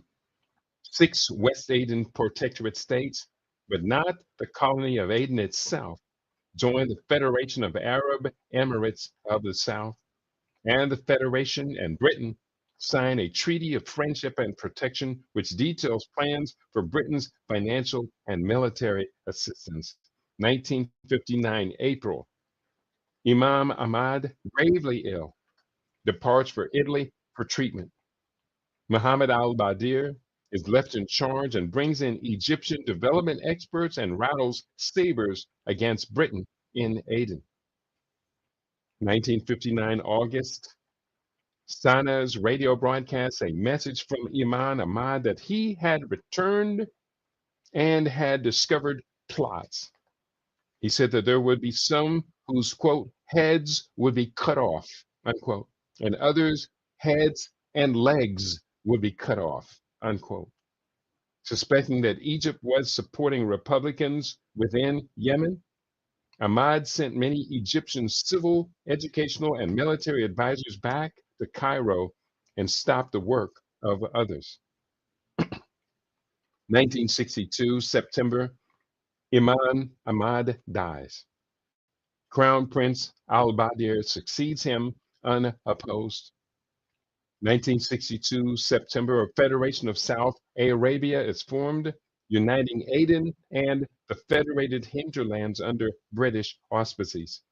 6 West Aden protectorate states, but not the colony of Aden itself, joined the Federation of Arab Emirates of the South, and the Federation and Britain signed a treaty of friendship and protection which details plans for Britain's financial and military assistance. 1959 April, Imam Ahmad, gravely ill, departs for Italy for treatment. Muhammad al-Badir is left in charge and brings in Egyptian development experts and rattles sabers against Britain in Aden. 1959 August, Sana's radio broadcasts a message from Imam Ahmad that he had returned and had discovered plots. He said that there would be some whose, quote, heads would be cut off, unquote, and others' heads and legs would be cut off, unquote. Suspecting that Egypt was supporting Republicans within Yemen, Ahmad sent many Egyptian civil, educational, and military advisors back to Cairo and stopped the work of others. 1962, September, Imam Ahmad dies. Crown Prince al-Badir succeeds him unopposed. 1962, September, a Federation of South Arabia is formed, uniting Aden and the federated hinterlands under British auspices.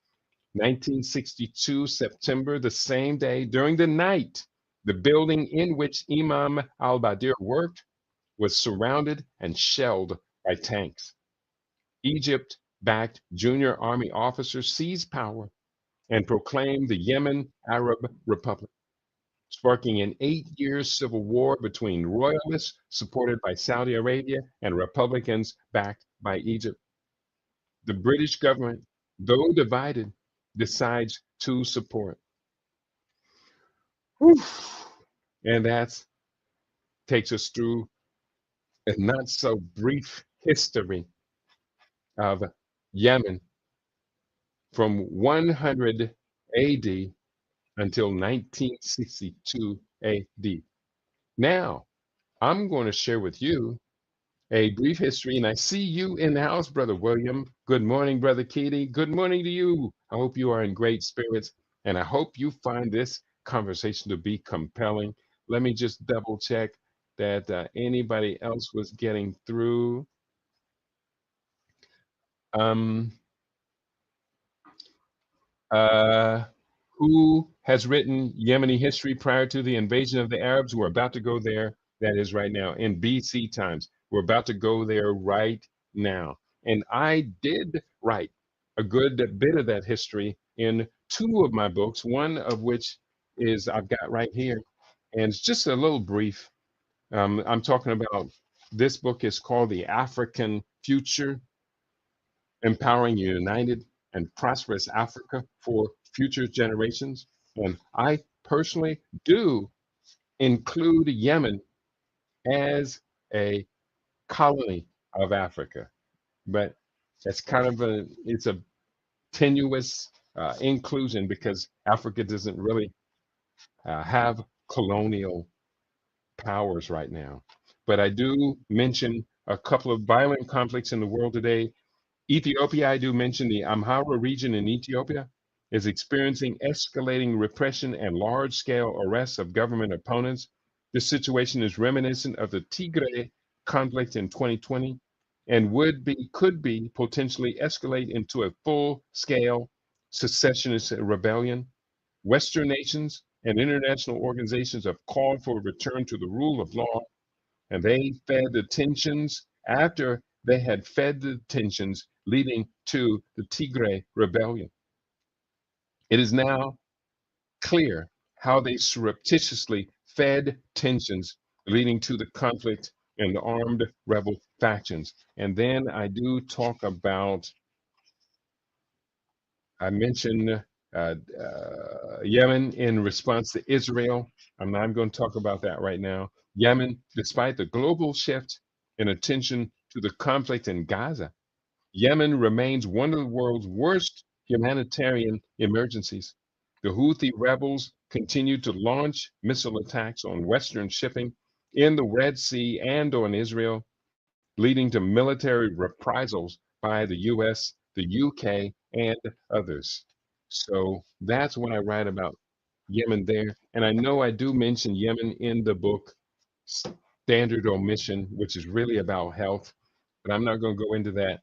1962, September, the same day, during the night, the building in which Imam al-Badir worked was surrounded and shelled by tanks. Egypt-backed junior army officers seized power and proclaimed the Yemen Arab Republic, sparking an 8-year civil war between royalists supported by Saudi Arabia and Republicans backed by Egypt. The British government, though divided, decides to support. Whew. And that takes us through a not so brief history of Yemen from 100 AD until 1962 AD. Now, I'm going to share with you a brief history, and I see you in the house, Brother William. Good morning, Brother Katie. Good morning to you. I hope you are in great spirits, and I hope you find this conversation to be compelling. Let me just double check that anybody else was getting through. Um, uh, who has written Yemeni history prior to the invasion of the Arabs? We're about to go there. That is right now in BC times. We're about to go there right now. And I did write a good bit of that history in two of my books, one of which is I've got right here. And it's just a little brief. I'm talking about this book is called The African Future, Empowering United and Prosperous Africa for Future Generations. And I personally do include Yemen as a colony of Africa, but that's kind of it's a tenuous inclusion because Africa doesn't really have colonial powers right now. But I do mention a couple of violent conflicts in the world today. Ethiopia, I do mention the Amhara region in Ethiopia is experiencing escalating repression and large scale arrests of government opponents. This situation is reminiscent of the Tigray conflict in 2020 and could be potentially escalate into a full scale secessionist rebellion. Western nations and international organizations have called for a return to the rule of law, and they fed the tensions after they had fed the tensions leading to the Tigray rebellion. It is now clear how they surreptitiously fed tensions leading to the conflict and the armed rebel factions. And then I do talk about, I mentioned Yemen in response to Israel. I'm going to talk about that right now. Yemen, despite the global shift in attention to the conflict in Gaza, Yemen remains one of the world's worst humanitarian emergencies. The Houthi rebels continue to launch missile attacks on Western shipping in the Red Sea and on Israel, leading to military reprisals by the US, the UK, and others. So that's what I write about Yemen there. And I know I do mention Yemen in the book Standard Omission, which is really about health, but I'm not going to go into that.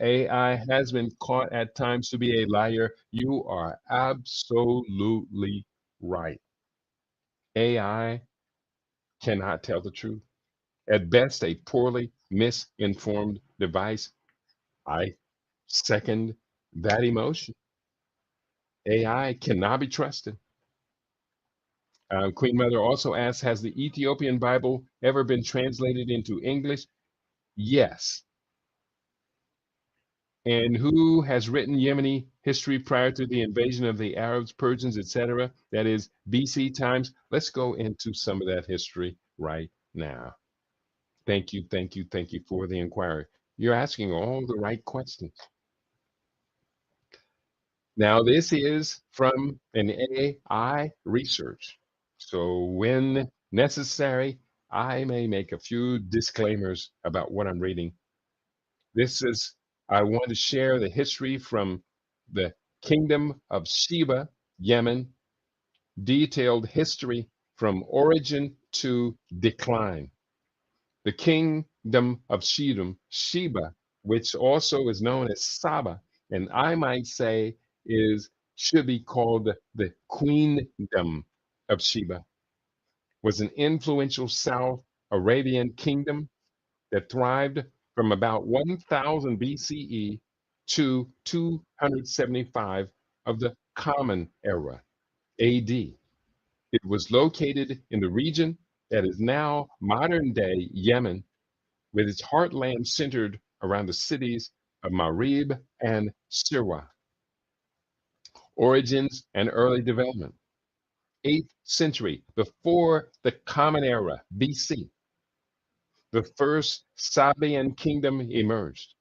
AI has been caught at times to be a liar. You are absolutely right. AI cannot tell the truth. At best, a poorly misinformed device. I second that emotion. AI cannot be trusted. Queen Mother also asks, has the Ethiopian Bible ever been translated into English? Yes. And who has written Yemeni history prior to the invasion of the Arabs, Persians, etc.? That is BC times. Let's go into some of that history right now. Thank you, thank you, thank you for the inquiry. You're asking all the right questions. Now, this is from an AI research. So, when necessary, I may make a few disclaimers about what I'm reading. This is, I want to share the history from the Kingdom of Sheba, Yemen, detailed history from origin to decline. The Kingdom of Sheba, which also is known as Saba, and I might say should be called the Queendom of Sheba, was an influential South Arabian kingdom that thrived from about 1000 BCE to 275 of the Common Era AD. It was located in the region that is now modern day Yemen, with its heartland centered around the cities of Marib and Sirwa. Origins and early development. 8th century, before the Common Era, BC, the first Sabaean kingdom emerged.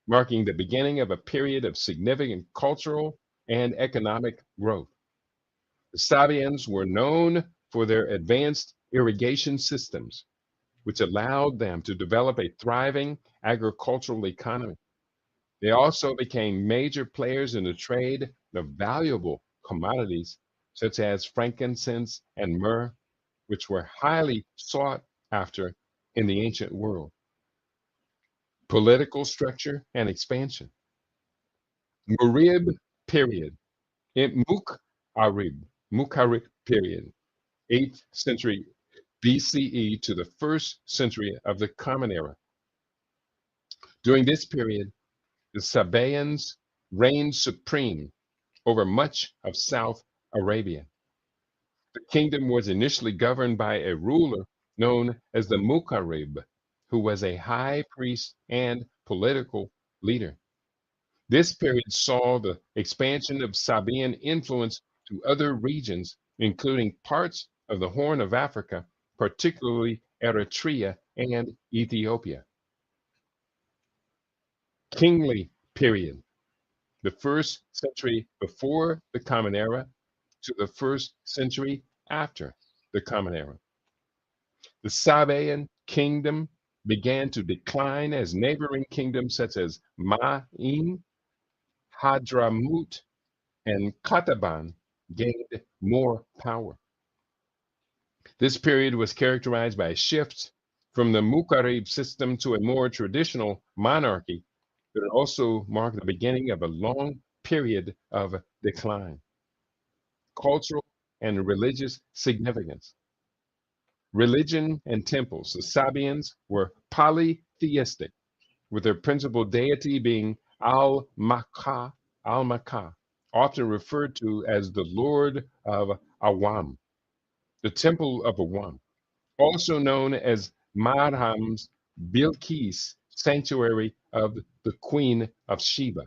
marking the beginning of a period of significant cultural and economic growth. The Sabians were known for their advanced irrigation systems, which allowed them to develop a thriving agricultural economy. They also became major players in the trade of valuable commodities such as frankincense and myrrh, which were highly sought after in the ancient world. Political structure and expansion. Murib period. Mukharib period, 8th century BCE to the 1st century of the Common Era. During this period, the Sabaeans reigned supreme over much of South Arabia. The kingdom was initially governed by a ruler known as the Mukharib, who was a high priest and political leader. This period saw the expansion of Sabaean influence to other regions, including parts of the Horn of Africa, particularly Eritrea and Ethiopia. Kingly period, the 1st century before the Common Era to the 1st century after the Common Era. The Sabaean kingdom began to decline as neighboring kingdoms such as Ma'in, Hadramut, and Qataban gained more power. This period was characterized by a shift from the Mukharib system to a more traditional monarchy, but it also marked the beginning of a long period of decline. Cultural and religious significance. Religion and temples. The Sabaeans were polytheistic, with their principal deity being Al-Makah, often referred to as the Lord of Awam, the Temple of Awam, also known as Marham's Bilqis Sanctuary of the Queen of Sheba,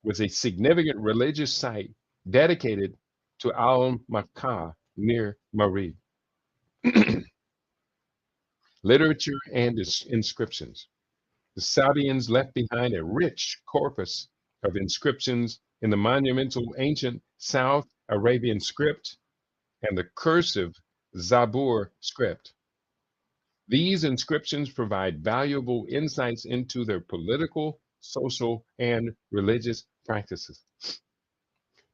was a significant religious site dedicated to Al-Makah near Marib. Literature and inscriptions. The Sabaeans left behind a rich corpus of inscriptions in the monumental ancient South Arabian script and the cursive Zabur script. These inscriptions provide valuable insights into their political, social, and religious practices.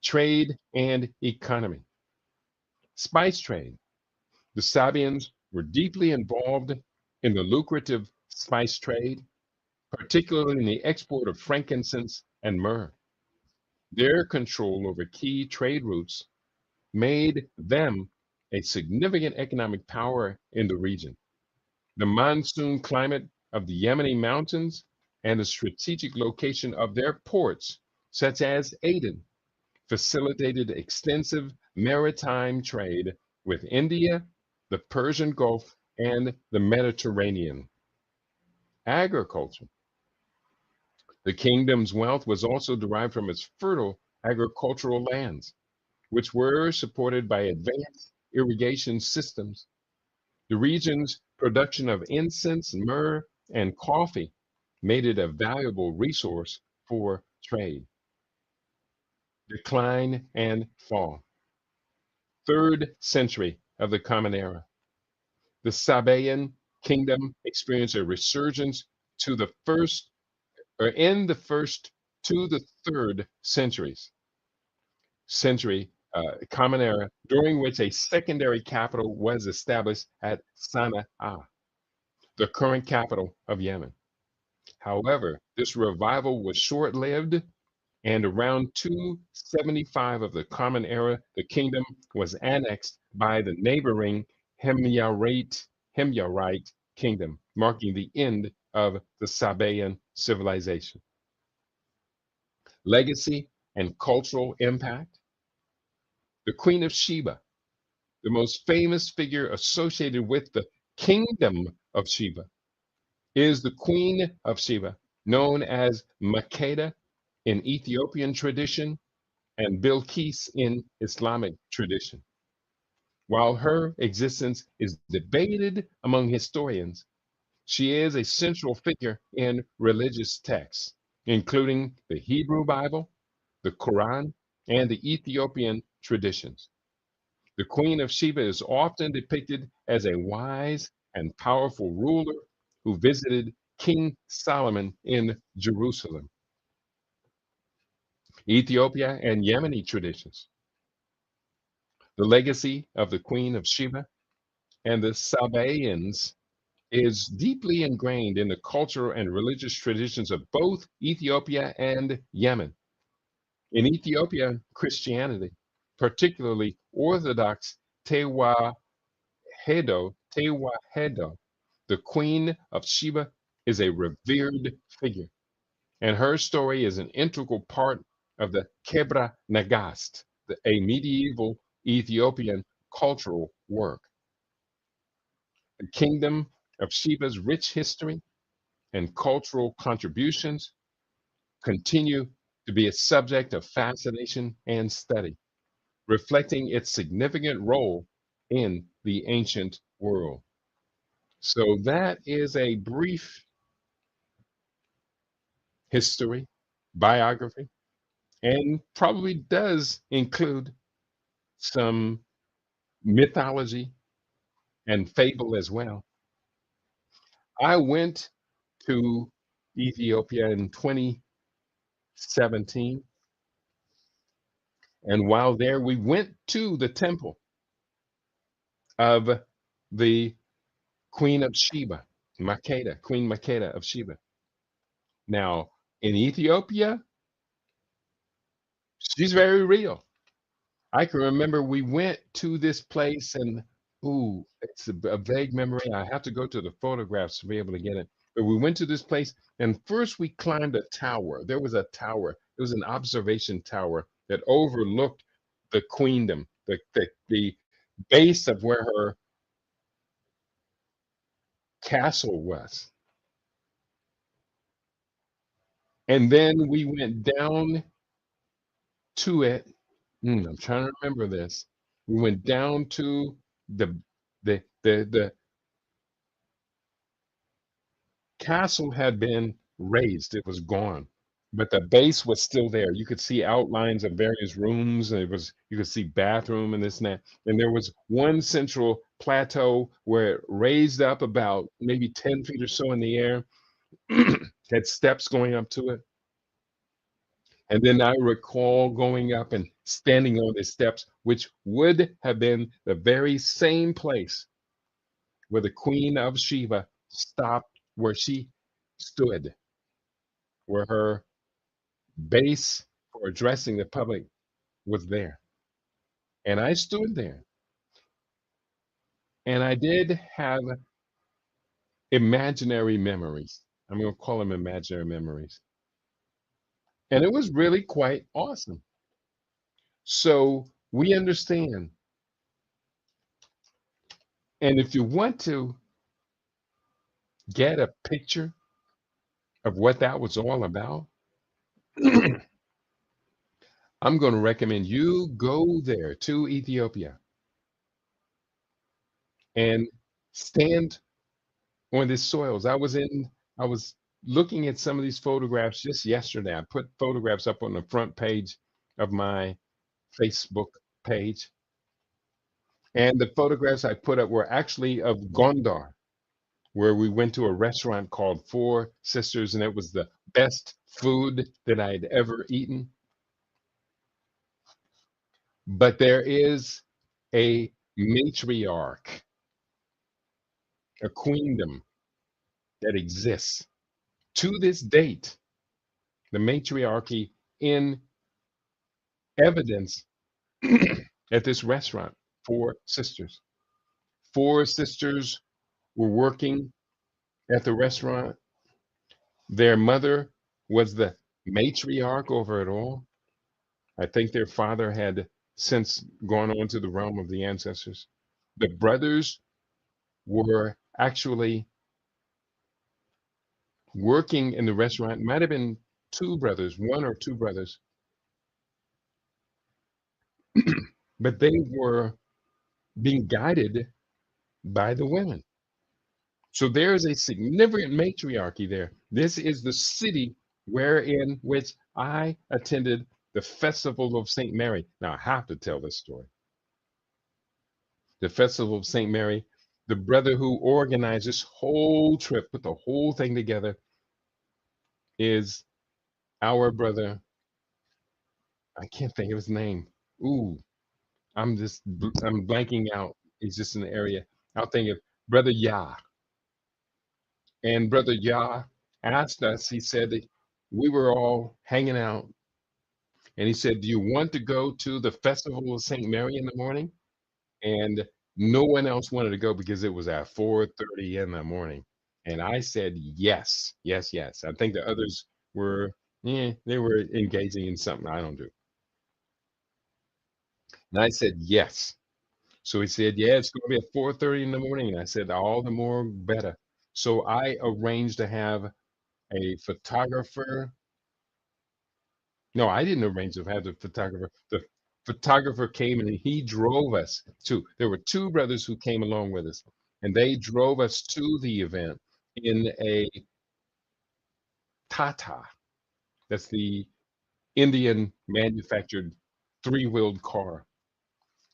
Trade and economy. Spice trade. The Sabaeans were deeply involved in the lucrative spice trade, particularly in the export of frankincense and myrrh. Their control over key trade routes made them a significant economic power in the region. The monsoon climate of the Yemeni mountains and the strategic location of their ports, such as Aden, facilitated extensive maritime trade with India, the Persian Gulf, and the Mediterranean. Agriculture. The kingdom's wealth was also derived from its fertile agricultural lands, which were supported by advanced irrigation systems. The region's production of incense, myrrh, and coffee made it a valuable resource for trade. Decline and fall. 3rd century of the Common Era. The Sabaean kingdom experienced a resurgence to the first, or in the first to the 3rd century Common Era, during which a secondary capital was established at Sana'a, the current capital of Yemen. However, this revival was short-lived, and around 275 of the Common Era, the kingdom was annexed by the neighboring Himyarite kingdom, marking the end of the Sabaean civilization. Legacy and cultural impact. The Queen of Sheba, the most famous figure associated with the kingdom of Sheba, is the Queen of Sheba, known as Makeda in Ethiopian tradition and Bilqis in Islamic tradition. While her existence is debated among historians, she is a central figure in religious texts. including the Hebrew Bible, the Quran, and the Ethiopian traditions. The Queen of Sheba is often depicted as a wise and powerful ruler who visited King Solomon in Jerusalem. Ethiopia and Yemeni traditions. The legacy of the Queen of Sheba and the Sabaeans is deeply ingrained in the cultural and religious traditions of both Ethiopia and Yemen. In Ethiopia, Christianity, particularly Orthodox Tewahedo, the Queen of Sheba, is a revered figure, and her story is an integral part of the Kebra Nagast, a medieval Ethiopian cultural work. The kingdom of Sheba's rich history and cultural contributions continue to be a subject of fascination and study, reflecting its significant role in the ancient world. So, that is a brief history, biography, and probably does include some mythology and fable as well. I went to Ethiopia in 2017, and while there, we went to the temple of the Queen of Sheba, Makeda, Queen Makeda of Sheba. Now, in Ethiopia, she's very real. I can remember we went to this place and, ooh, it's a vague memory. I have to go to the photographs to be able to get it. But we went to this place and first we climbed a tower. There was a tower. It was an observation tower that overlooked the queendom, the base of where her castle was. And then we went down to it. I'm trying to remember this. We went down to the the castle had been razed. It was gone, but the base was still there. You could see outlines of various rooms, and you could see bathroom and this and that. And there was one central plateau where it raised up about maybe 10 feet or so in the air, had steps going up to it. And then I recall going up and standing on the steps, which would have been the very same place where the Queen of Sheba stopped, where she stood, where her base for addressing the public was there. And I stood there and I did have imaginary memories. I'm going to call them imaginary memories. And it was really quite awesome. So we understand. And if you want to get a picture of what that was all about, I'm going to recommend you go there to Ethiopia and stand on these soils. I was looking at some of these photographs just yesterday. I put photographs up on the front page of my Facebook page. And the photographs I put up were actually of Gondar, where we went to a restaurant called Four Sisters, and it was the best food that I had ever eaten. But there is a matriarch, a queendom that exists to this date, the matriarchy in evidence at this restaurant. Four sisters. Four sisters were working at the restaurant. Their mother was the matriarch over it all. I think their father had since gone on to the realm of the ancestors. The brothers were actually working in the restaurant. Might have been two brothers, one or two brothers, but they were being guided by the women. So there's a significant matriarchy there. This is the city wherein which I attended the Festival of St. Mary. Now, I have to tell this story. The Festival of St. Mary, the brother who organized this whole trip, put the whole thing together, is our brother. I can't think of his name. Ooh, I'm blanking out. He's just in the area. I'll think of Brother Yah. And Brother Yah asked us, he said that we were all hanging out. And he said, "Do you want to go to the Festival of St. Mary in the morning?" And no one else wanted to go because it was at 4:30 in the morning. And I said, yes, yes, yes. I think the others were, they were engaging in something I don't do. And I said, yes. So he said, yeah, it's going to be at 4:30 in the morning. And I said, all the more better. So I arranged to have a photographer. No, I didn't arrange to have the photographer. The photographer came and he drove us to. There were two brothers who came along with us, and they drove us to the event in a Tata. That's the Indian manufactured three-wheeled car.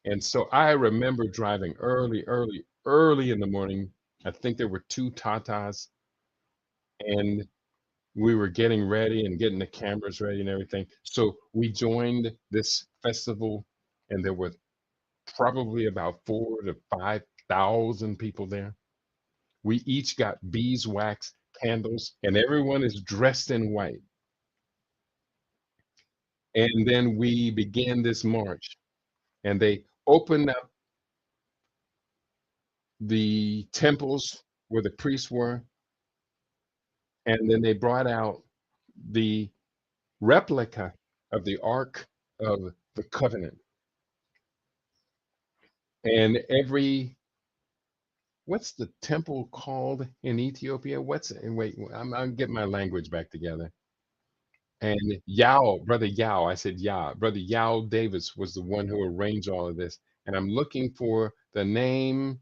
And so I remember driving early, early, early in the morning. I think there were two Tatas, and we were getting ready and getting the cameras ready and everything. So we joined this festival, and there were probably about 4 to 5 thousand people there. We each got beeswax candles, and everyone is dressed in white. And then we began this march, and they opened up the temples where the priests were, and then they brought out the replica of the Ark of the Covenant. And what's the temple called in Ethiopia? Wait, I'm getting my language back together. And Yao, Brother Yao, I said Yao, Brother Yao Davis was the one who arranged all of this. And I'm looking for the name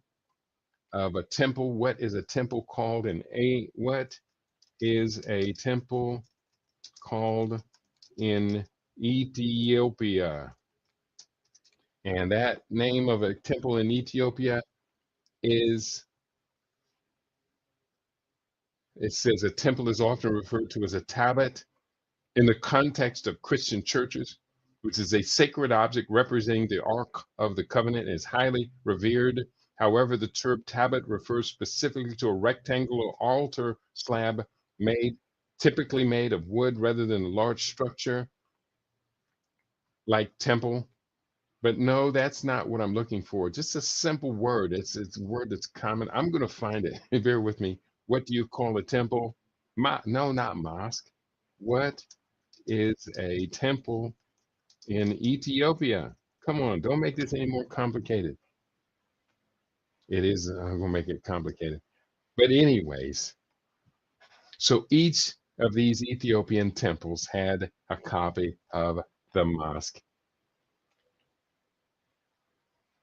of a temple. What is a temple called what is a temple called in Ethiopia? And that name of a temple in Ethiopia is, it says a temple is often referred to as a tablet in the context of Christian churches, which is a sacred object representing the Ark of the Covenant and is highly revered. However, the term tablet refers specifically to a rectangular altar slab typically made of wood rather than a large structure like temple. But no, that's not what I'm looking for. Just a simple word. It's a word that's common. I'm going to find it. Bear with me. What do you call a temple? No, not mosque. What is a temple in Ethiopia? Come on, don't make this any more complicated. It is, I'm going to make it complicated. But, anyways, so each of these Ethiopian temples had a copy of the mosque,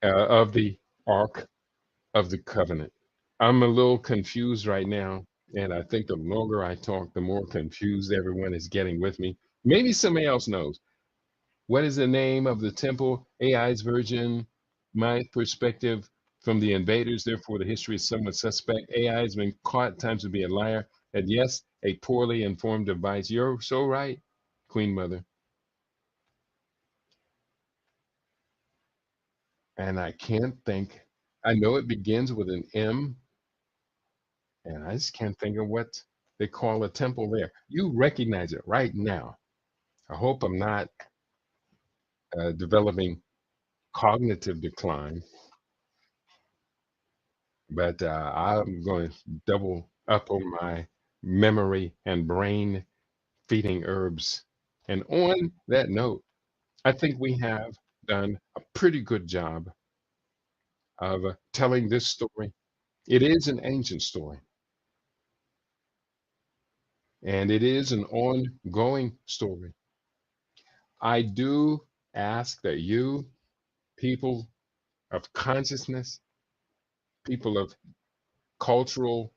of the Ark of the Covenant. I'm a little confused right now. And I think the longer I talk, the more confused everyone is getting with me. Maybe somebody else knows. What is the name of the temple? AI's version, my perspective from the invaders. Therefore, the history is somewhat suspect. AI has been caught at times to be a liar. And yes, a poorly informed device. You're so right, Queen Mother. And I can't think. I know it begins with an M, and I just can't think of what they call a temple there. You recognize it right now. I hope I'm not developing cognitive decline, but I'm going to double up on my memory and brain feeding herbs. And on that note, I think we have done a pretty good job of telling this story. It is an ancient story, and it is an ongoing story. I do ask that you, people of consciousness, people of cultural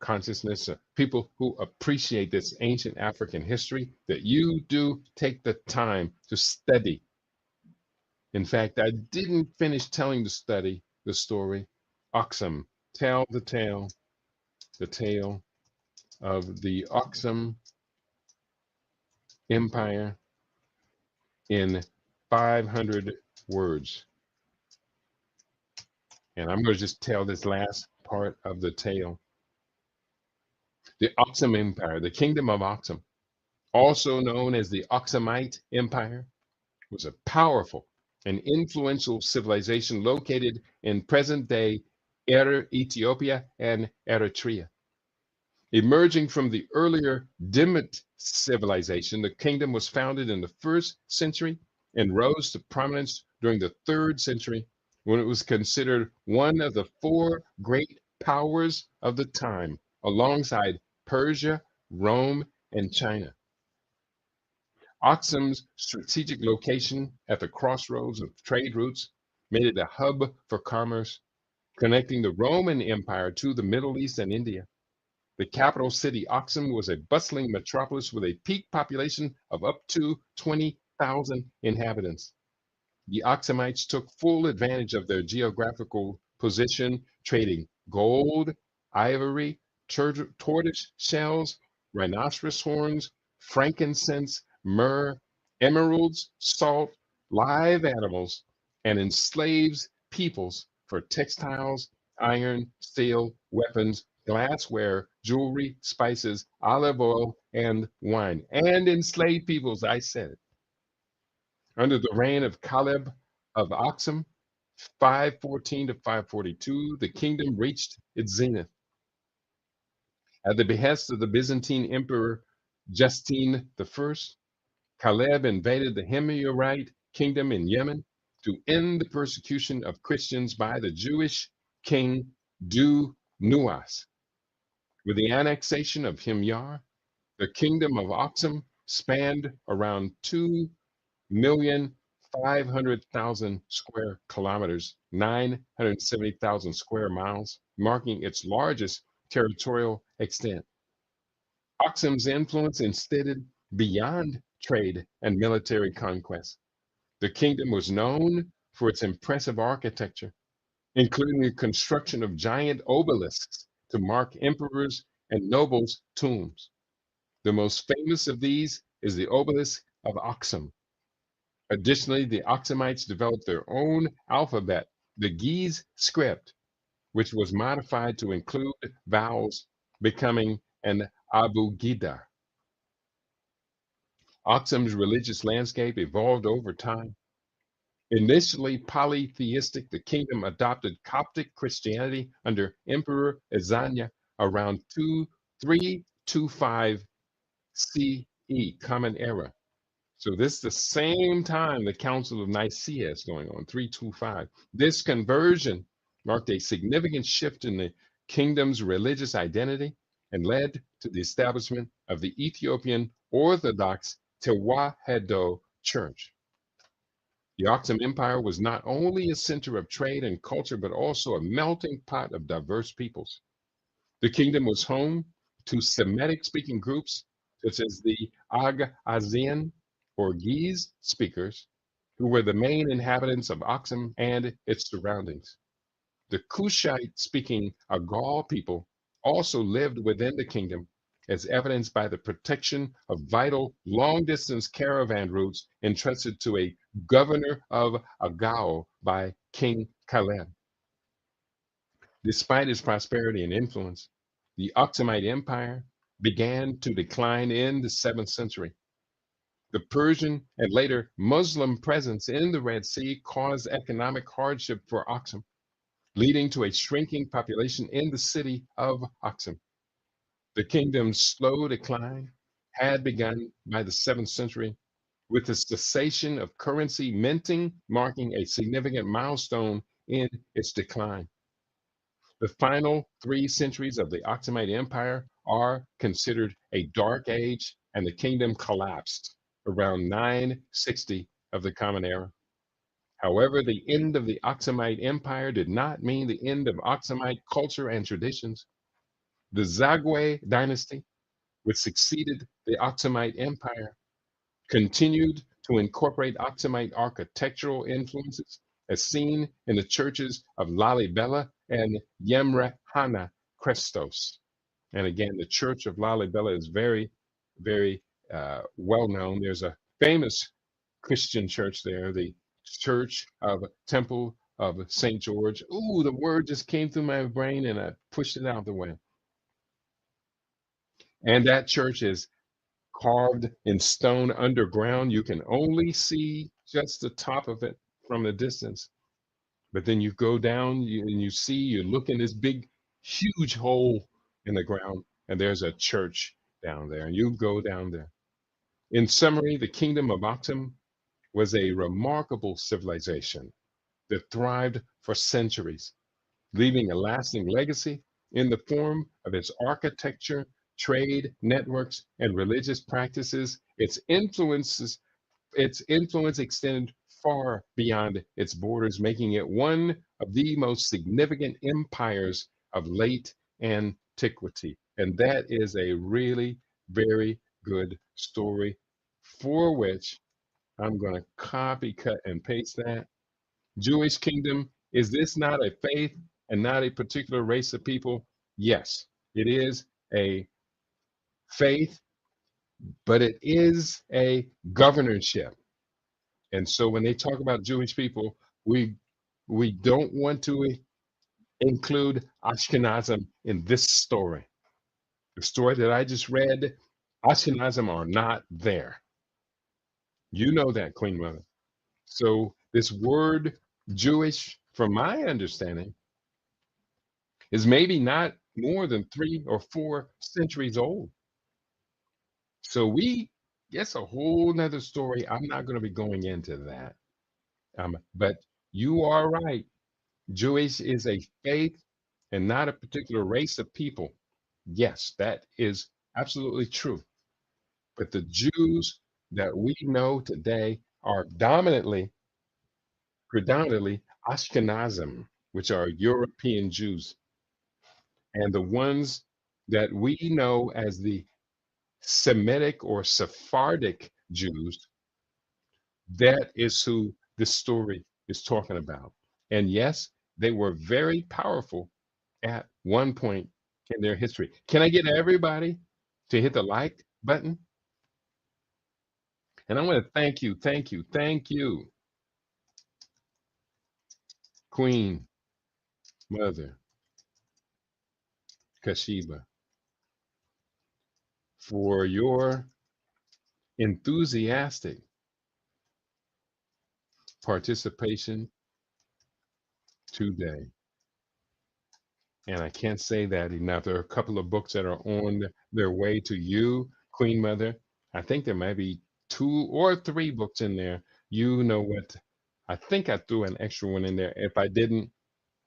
consciousness, people who appreciate this ancient African history, that you do take the time to study. In fact, I didn't finish telling the story. Aksum, tell the tale of the Aksum Empire in 500 words. And I'm going to just tell this last part of the tale. The Aksum Empire, the kingdom of Aksum, also known as the Aksumite Empire, was a powerful and influential civilization located in present-day Ethiopia and Eritrea. Emerging from the earlier Dimit civilization, the kingdom was founded in the first century and rose to prominence during the third century when it was considered one of the four great powers of the time, alongside Persia, Rome, and China. Aksum's strategic location at the crossroads of trade routes made it a hub for commerce, connecting the Roman Empire to the Middle East and India. The capital city, Aksum, was a bustling metropolis with a peak population of up to 20,000 inhabitants. The Aksumites took full advantage of their geographical position, trading gold, ivory, tortoise shells, rhinoceros horns, frankincense, myrrh, emeralds, salt, live animals, and enslaved peoples for textiles, iron, steel, weapons, glassware, jewelry, spices, olive oil, and wine. And enslaved peoples, I said it. Under the reign of Caleb of Aksum, 514 to 542, the kingdom reached its zenith. At the behest of the Byzantine Emperor Justine I, Caleb invaded the Himyarite kingdom in Yemen to end the persecution of Christians by the Jewish king Du-Nuwas. With the annexation of Himyar, the kingdom of Aksum spanned around 2,500,000 square kilometers, 970,000 square miles, marking its largest territorial extent. Aksum's influence extended beyond trade and military conquest. The kingdom was known for its impressive architecture, including the construction of giant obelisks to mark emperors and nobles' tombs. The most famous of these is the obelisk of Aksum. Additionally, the Aksumites developed their own alphabet, the Ge'ez script, which was modified to include vowels, becoming an abugida. Aksum's religious landscape evolved over time. Initially polytheistic, the kingdom adopted Coptic Christianity under Emperor Azania around 325 CE, Common Era. So this is the same time the Council of Nicaea is going on, 325. This conversion marked a significant shift in the kingdom's religious identity and led to the establishment of the Ethiopian Orthodox Tewahedo Church. The Aksum Empire was not only a center of trade and culture, but also a melting pot of diverse peoples. The kingdom was home to Semitic-speaking groups such as the Agazian or Ge'ez speakers, who were the main inhabitants of Aksum and its surroundings. The Kushite-speaking Agal people also lived within the kingdom, as evidenced by the protection of vital long-distance caravan routes entrusted to a governor of Agao by King Caleb. Despite its prosperity and influence, the Aksumite Empire began to decline in the 7th century. The Persian and later Muslim presence in the Red Sea caused economic hardship for Aksum, leading to a shrinking population in the city of Aksum. The kingdom's slow decline had begun by the 7th century, with the cessation of currency minting marking a significant milestone in its decline. The final 3 centuries of the Aksumite Empire are considered a dark age, and the kingdom collapsed around 960 of the Common Era. However, the end of the Aksumite Empire did not mean the end of Aksumite culture and traditions. The Zagwe dynasty, which succeeded the Aksumite Empire, continued to incorporate Aksumite architectural influences as seen in the churches of Lalibela and Yemrehana Crestos. And again, the church of Lalibela is very, very well known. There's a famous Christian church there, the Church of Temple of St. George. Ooh, the word just came through my brain and I pushed it out the way. And that church is carved in stone underground. You can only see just the top of it from the distance. But then you go down and you see, you look in this big, huge hole in the ground, and there's a church down there. And you go down there. In summary, the kingdom of Atum was a remarkable civilization that thrived for centuries, leaving a lasting legacy in the form of its architecture, trade networks, and religious practices. Its influence extended far beyond its borders, making it one of the most significant empires of late antiquity. And that is a really very good story for which I'm going to copy, cut, and paste that. Jewish kingdom, is this not a faith and not a particular race of people? Yes, it is a faith, but it is a governorship. And so when they talk about Jewish people, we don't want to include Ashkenazim in this story. The story that I just read, Ashkenazim are not there. You know that, Queen Mother. So this word Jewish, from my understanding, is maybe not more than 3 or 4 centuries old. So that's a whole nother story. I'm not going to be going into that. But you are right. Jewish is a faith and not a particular race of people. Yes, that is absolutely true. But the Jews that we know today are predominantly Ashkenazim, which are European Jews. And the ones that we know as the Semitic or Sephardic Jews, that is who this story is talking about. And yes, they were very powerful at one point in their history. Can I get everybody to hit the like button? And I want to thank you, Queen Mother Kashiba, for your enthusiastic participation today. And I can't say that enough. There are a couple of books that are on their way to you, Queen Mother. I think there might be 2 or 3 books in there. You know what? I think I threw an extra one in there. If I didn't,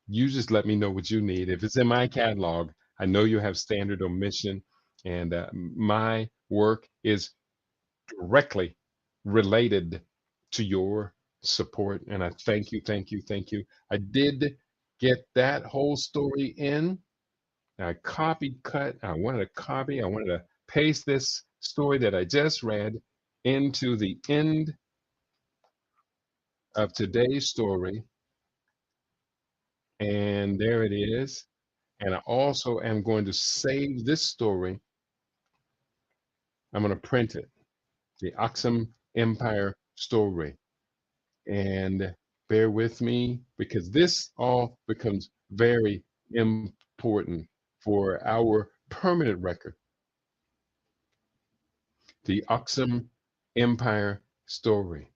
you just let me know what you need. If it's in my catalog, I know you have standard omission, and my work is directly related to your support. And I thank you. I did get that whole story in. I copied, cut. I wanted to paste this story that I just read into the end of today's story. And there it is. And I also am going to save this story. I'm going to print it, the Aksum Empire story. And bear with me because this all becomes very important for our permanent record. The Aksum Empire story.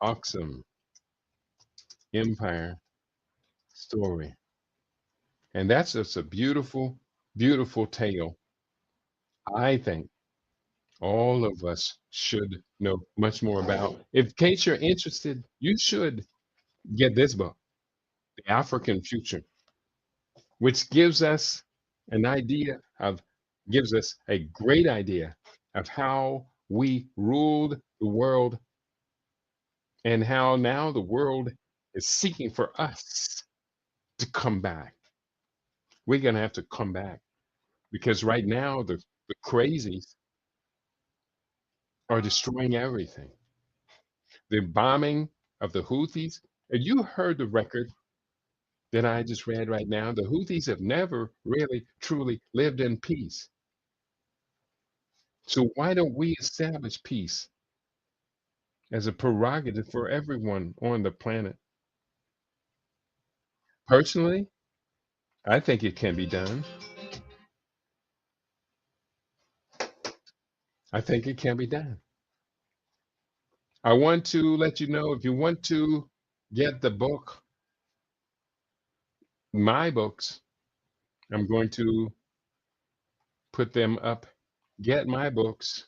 Aksum Empire story. And that's just a beautiful, beautiful tale. I think all of us should know much more about. If in case you're interested, you should get this book, The African Future, which an idea gives us a great idea of how we ruled the world and how now the world is seeking for us to come back. We're going to have to come back. because right now the crazies are destroying everything. The bombing of the Houthis. And you heard the record that I just read right now. The Houthis have never really truly lived in peace. So why don't we establish peace as a prerogative for everyone on the planet? Personally, I think it can be done. I think it can be done. I want to let you know if you want to get the book, my books, I'm going to put them up. Get my books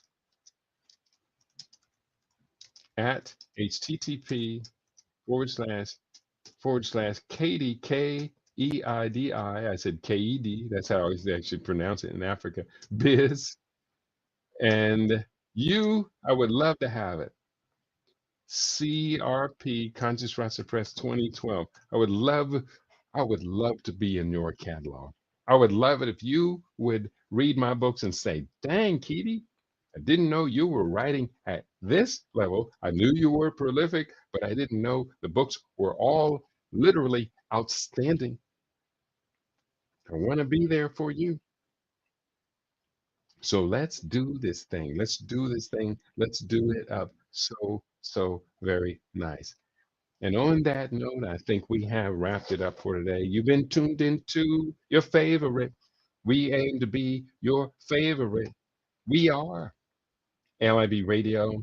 at http forward slash Katie, Keidi. I said KED. That's how they actually pronounce it in Africa. Biz. And I would love to have it. CRP, Conscious Rasta Press 2012. I would love to be in your catalog. I would love it if you would read my books and say, dang, Keedy, I didn't know you were writing at this level. I knew you were prolific, but I didn't know the books were all literally outstanding. I want to be there for you. So let's do this thing. Let's do this thing. Let's do it up so very nice. And on that note, I think we have wrapped it up for today. You've been tuned into your favorite. We aim to be your favorite. We are LIB Radio.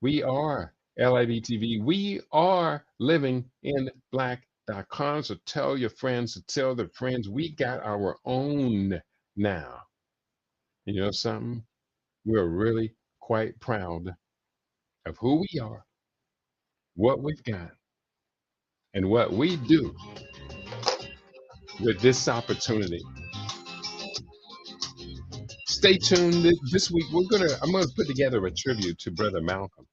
We are LIB TV. We are living in black.com. So tell your friends to tell their friends we got our own now. You know something? We're really quite proud of who we are, what we've got, and what we do with this opportunity. Stay tuned this week. I'm gonna put together a tribute to Brother Malcolm,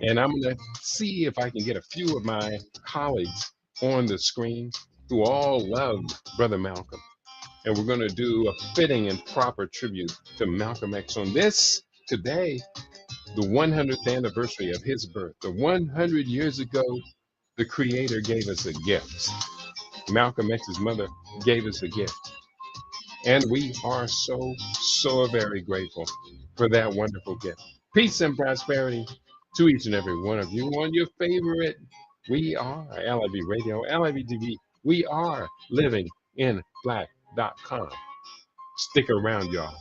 and I'm gonna see if I can get a few of my colleagues on the screen who all loved Brother Malcolm, and we're gonna do a fitting and proper tribute to Malcolm X on this today, the 100th anniversary of his birth. The 100 years ago, the Creator gave us a gift. Malcolm X's mother gave us a gift. And we are so very grateful for that wonderful gift. Peace and prosperity to each and every one of you on your favorite. We are LIB Radio, LIB TV. We are living in black.com. Stick around, y'all.